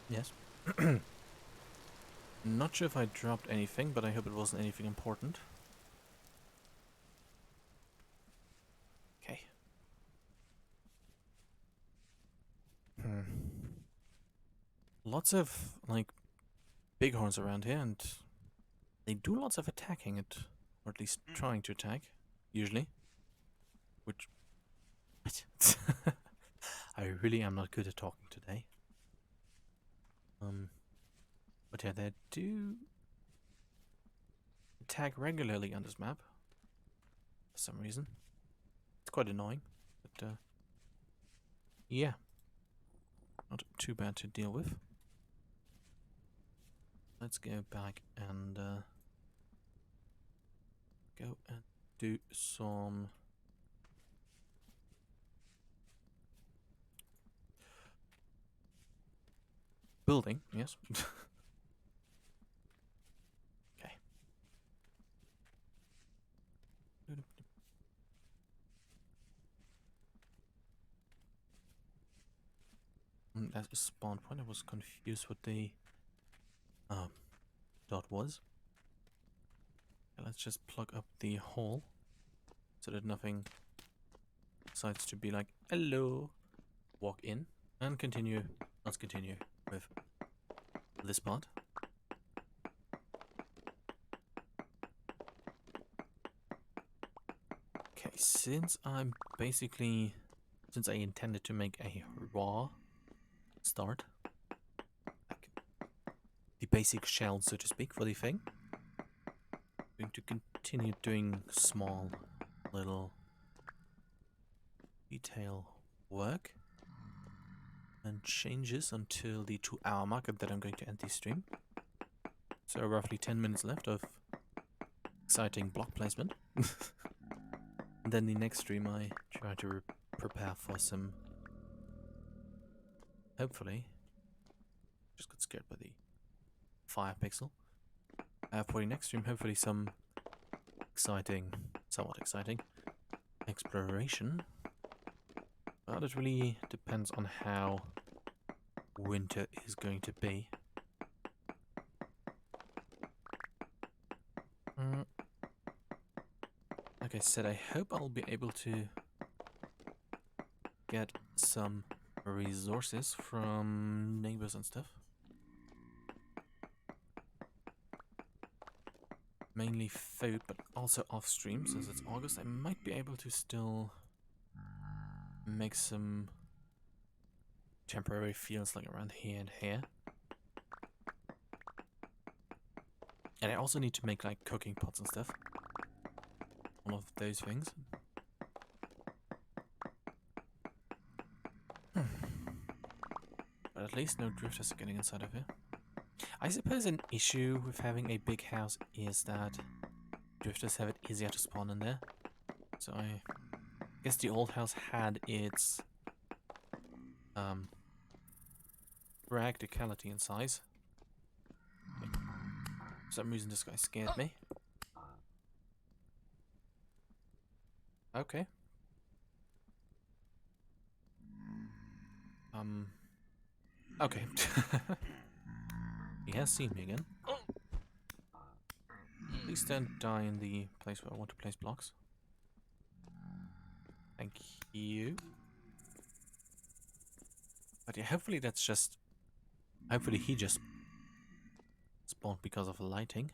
Yes. Not sure if I dropped anything, but I hope it wasn't anything important. Okay. Lots of, like, bighorns around here, and they do lots of attacking it, or at least trying to attack, usually. Which... I really am not good at talking today. But yeah, they do attack regularly on this map. For some reason. It's quite annoying, but yeah. Not too bad to deal with. Let's go back and go and do some building, yes. Okay. That's a spawn point. I was confused what the dot was. Okay, let's just plug up the hole so that nothing decides to be like, hello. Walk in and continue. Let's continue with this part. Okay, since I intended to make a raw start, like the basic shell, so to speak, for the thing, I'm going to continue doing small little detail work and changes until the 2-hour mark that I'm going to end the stream. So roughly 10 minutes left of exciting block placement. And then the next stream I try to prepare for some... Hopefully... Just got scared by the fire pixel. For the next stream, hopefully some somewhat exciting exploration. But it really depends on how winter is going to be. Like I said, I hope I'll be able to get some resources from neighbors and stuff. Mainly food, but also off stream, since it's August. I might be able to still make some temporary fields like around here and here. And I also need to make like cooking pots and stuff. One of those things. But at least no drifters are getting inside of here. I suppose an issue with having a big house is that drifters have it easier to spawn in there. So I guess the old house had its practicality in size. Okay. For some reason this guy scared me. Okay. Okay. He has seen me again. Please don't die in the place where I want to place blocks. Thank you. But yeah, hopefully that's just... Hopefully he just spawned because of lighting.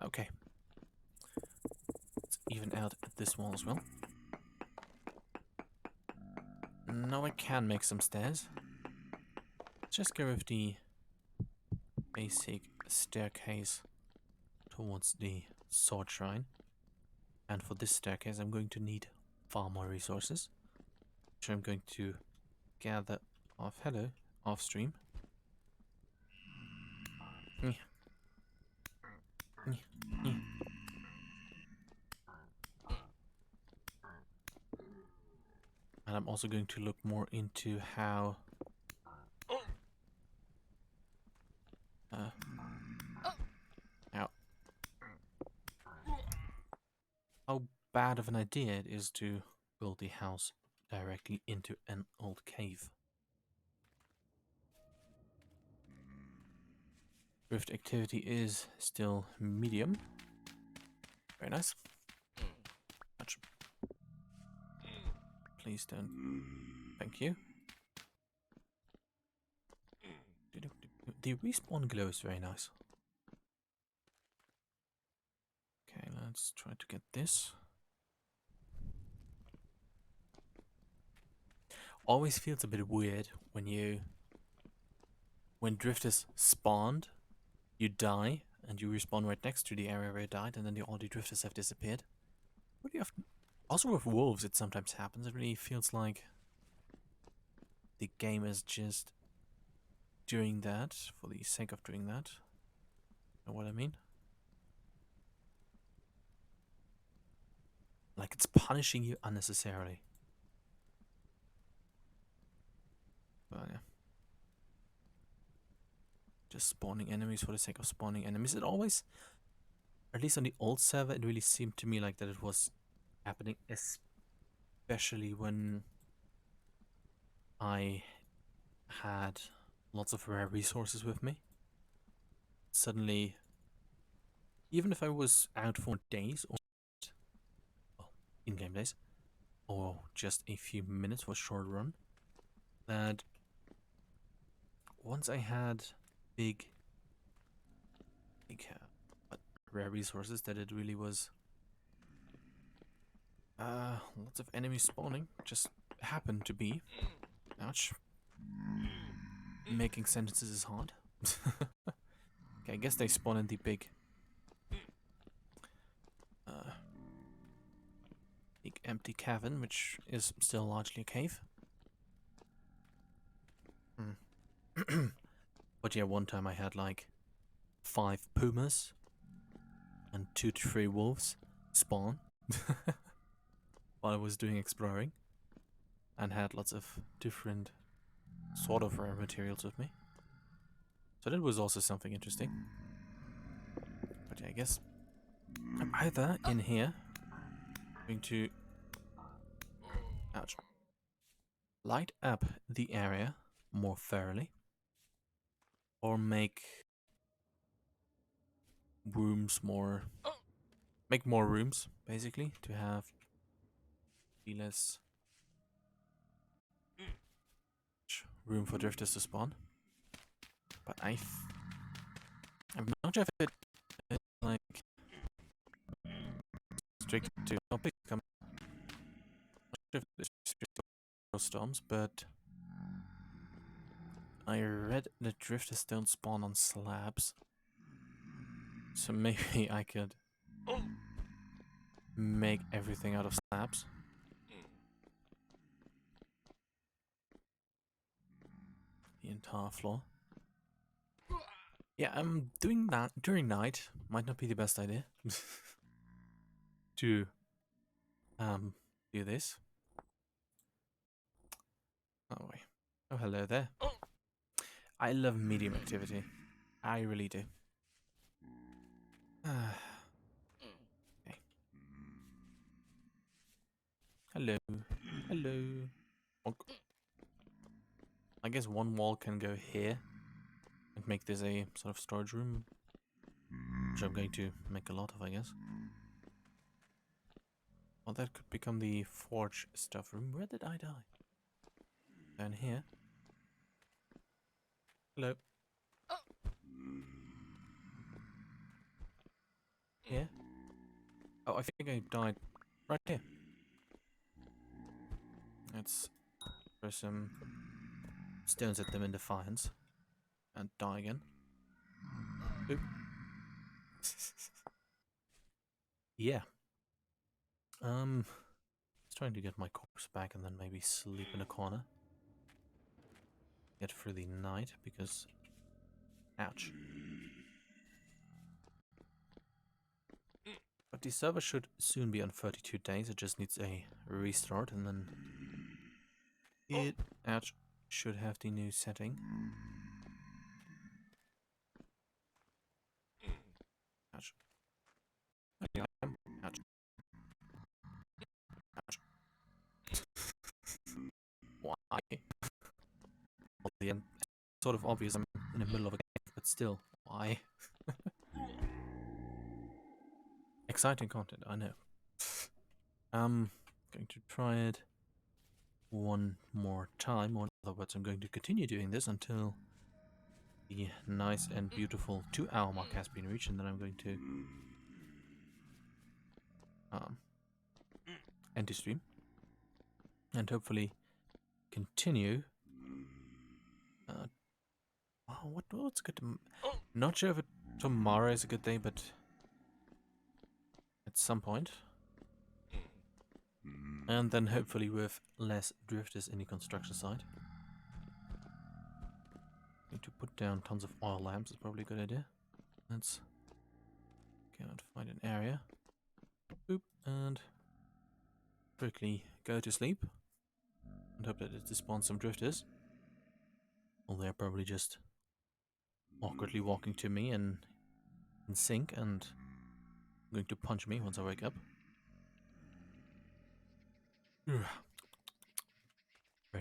Okay. Let's even out this wall as well. Now I can make some stairs. Let's just go with the basic staircase towards the sword shrine. And for this staircase I'm going to need far more resources, which I'm going to gather off stream. And I'm also going to look more into how bad of an idea it is to build the house directly into an old cave. Drift activity is still medium. Very nice. Much. Please don't. Thank you. The respawn glow is very nice. Okay, let's try to get this. Always feels a bit weird when drifters spawned, you die, and you respawn right next to the area where you died, and then all the drifters have disappeared. Pretty often. Also with wolves it sometimes happens. It really feels like the game is just doing that for the sake of doing that. Know what I mean? Like it's punishing you unnecessarily. But yeah. Just spawning enemies for the sake of spawning enemies. It always, at least on the old server, it really seemed to me like that it was happening, especially when I had lots of rare resources with me. Suddenly, even if I was out for days or in-game days, or just a few minutes for a short run, that once I had big rare resources, that it really was lots of enemies spawning. Just happened to be. Ouch. Making sentences is hard. Okay, I guess they spawn in the big big empty cavern, which is still largely a cave. But yeah, one time I had like 5 pumas and 2 to 3 wolves spawn while I was doing exploring, and had lots of different sort of rare materials with me. So that was also something interesting. But yeah, I guess I'm either in here going to light up the area more thoroughly, or make more rooms basically to have be less room for drifters to spawn. But I'm not sure if it is like strict to topic. I'm not sure if it's strict to storms, but I read that drifters don't spawn on slabs, so maybe I could make everything out of slabs. The entire floor. Yeah, I'm doing that during night. Might not be the best idea to do this. Oh wait. Oh, hello there. I love medium activity. I really do. Okay. Hello. Hello. Bonk. I guess one wall can go here and make this a sort of storage room, which I'm going to make a lot of, I guess. Well, that could become the forge stuff room. Where did I die? Down here. Hello. Here? Oh, I think I died right here. Let's throw some stones at them in defiance and die again. Oop. Yeah. Just trying to get my corpse back and then maybe sleep in a corner. Get through the night because... Ouch. But the server should soon be on 32 days. It just needs a restart and then it should have the new setting. Ouch. Ouch. Sort of obvious I'm in the middle of a game, but still, why? Exciting content, I know. Going to try it one more time, or in other words, I'm going to continue doing this until the nice and beautiful 2-hour mark has been reached, and then I'm going to end the stream and hopefully continue. What's good? Not sure if tomorrow is a good day, but at some point. And then hopefully with less drifters in the construction site. Need to put down tons of oil lamps is probably a good idea. Let's go out, find an area. Boop, and quickly go to sleep. And hope that it spawns some drifters. Well, they're probably just awkwardly walking to me and in sync and going to punch me once I wake up. Very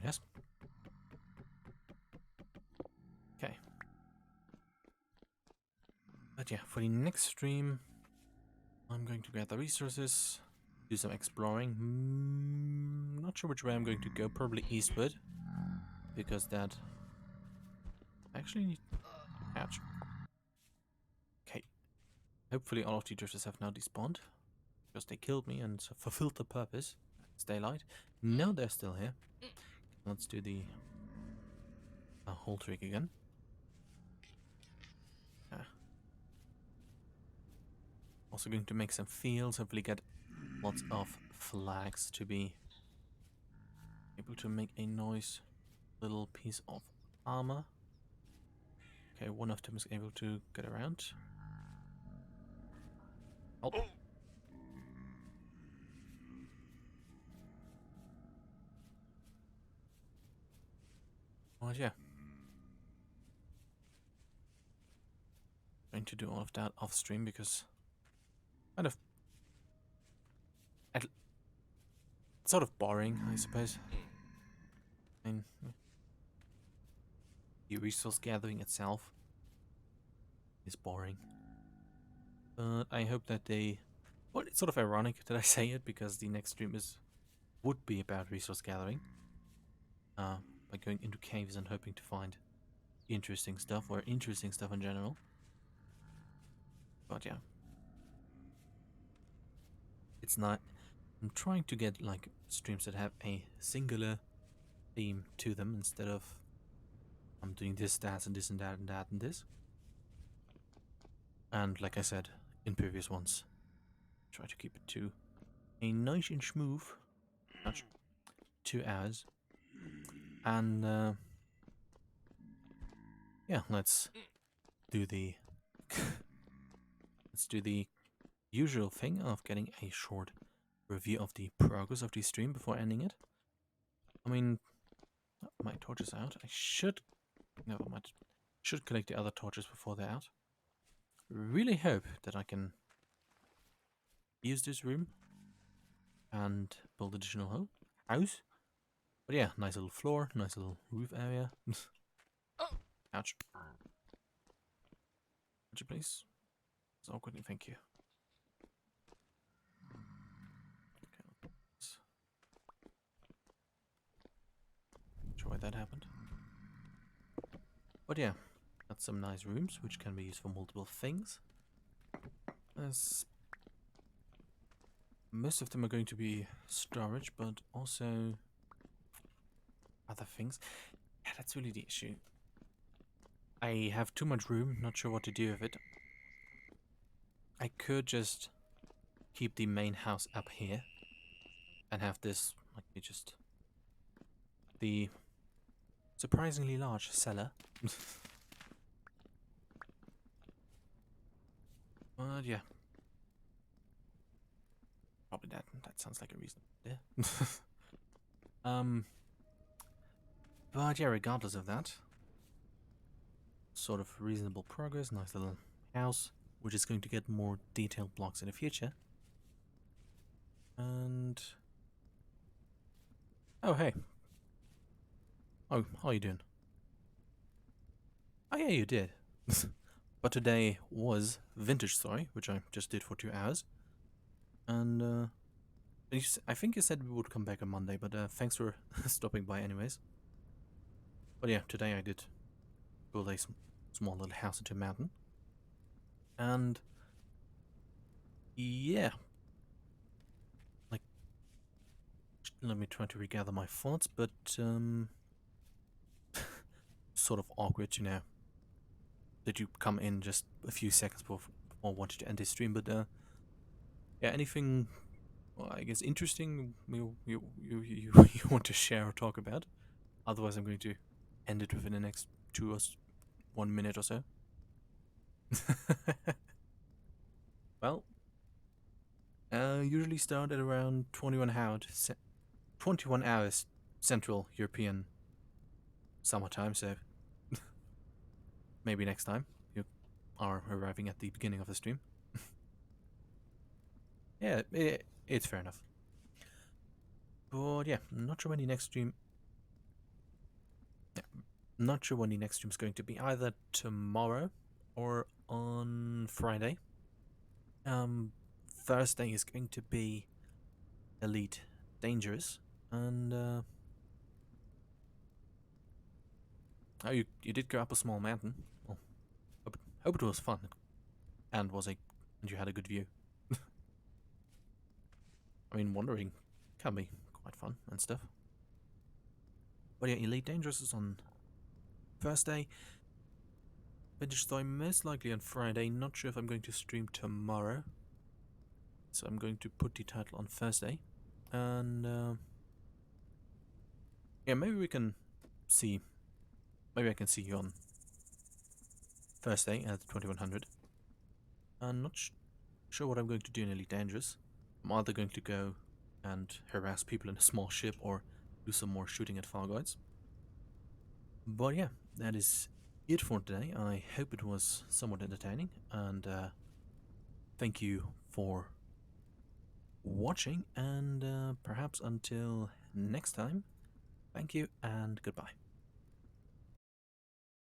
nice. Okay. But yeah, for the next stream, I'm going to gather resources, do some exploring. Not sure which way I'm going to go, probably eastward. Because that... Actually... Ouch. Okay. Hopefully all of the drifters have now despawned. Because they killed me and fulfilled the purpose. It's daylight. No, they're still here. Let's do the whole trick again. Also going to make some fields, hopefully get lots of flags to be able to make a nice little piece of armor. Okay, one of them is able to get around. Oh. Well, yeah. Going to do all of that off stream because kind of it's sort of boring, I suppose. I mean, the resource gathering itself is boring. But I hope that they... Well, it's sort of ironic that I say it because the next stream would be about resource gathering. By going into caves and hoping to find interesting stuff, or interesting stuff in general. But yeah. It's not... I'm trying to get like streams that have a singular theme to them instead of I'm doing this, that, and this, and that, and that, and this. And like I said in previous ones, try to keep it to a nice and smooth 2 hours. And yeah, let's do the usual thing of getting a short review of the progress of the stream before ending it. I mean, my torch is out. I should... Never mind. Should collect the other torches before they're out. Really hope that I can use this room and build additional house. But yeah, nice little floor, nice little roof area. Ouch. Would you please? It's awkward, thank you. Okay, sure why that happened. But yeah, that's some nice rooms which can be used for multiple things. As most of them are going to be storage, but also other things. Yeah, that's really the issue. I have too much room, not sure what to do with it. I could just keep the main house up here and have this, like, just the surprisingly large cellar. But yeah, probably that sounds like a reason. Yeah. But yeah, regardless of that, sort of reasonable progress, nice little house, which is going to get more detailed blocks in the future. And oh hey, oh how are you doing? Oh yeah, you did. But today was Vintage Story, which I just did for 2 hours. And I think you said we would come back on Monday, but thanks for stopping by anyways. But yeah, today I did build a small little house into a mountain. And yeah, like, let me try to regather my thoughts, but sort of awkward, that you come in just a few seconds before wanting to end this stream. But yeah, anything, well, I guess interesting you want to share or talk about? Otherwise, I'm going to end it within the next 1 minute or so. Well, usually start at around 21 hours Central European summertime. So maybe next time you are arriving at the beginning of the stream. Yeah, it's fair enough. But yeah, not sure when the next stream. Yeah, not sure when the next stream is going to be. Either tomorrow or on Friday. Thursday is going to be Elite Dangerous, and oh, you did go up a small mountain. Well, hope it was fun, and and you had a good view. I mean, wandering can be quite fun and stuff. But yeah, Elite Dangerous is on Thursday. Vintage Story most likely on Friday. Not sure if I'm going to stream tomorrow, so I'm going to put the title on Thursday, and yeah, maybe we can see. Maybe I can see you on Thursday at 2100. I'm not sure what I'm going to do in Elite Dangerous. I'm either going to go and harass people in a small ship or do some more shooting at Far Guards. But yeah, that is it for today. I hope it was somewhat entertaining, and thank you for watching, and perhaps until next time, thank you and goodbye.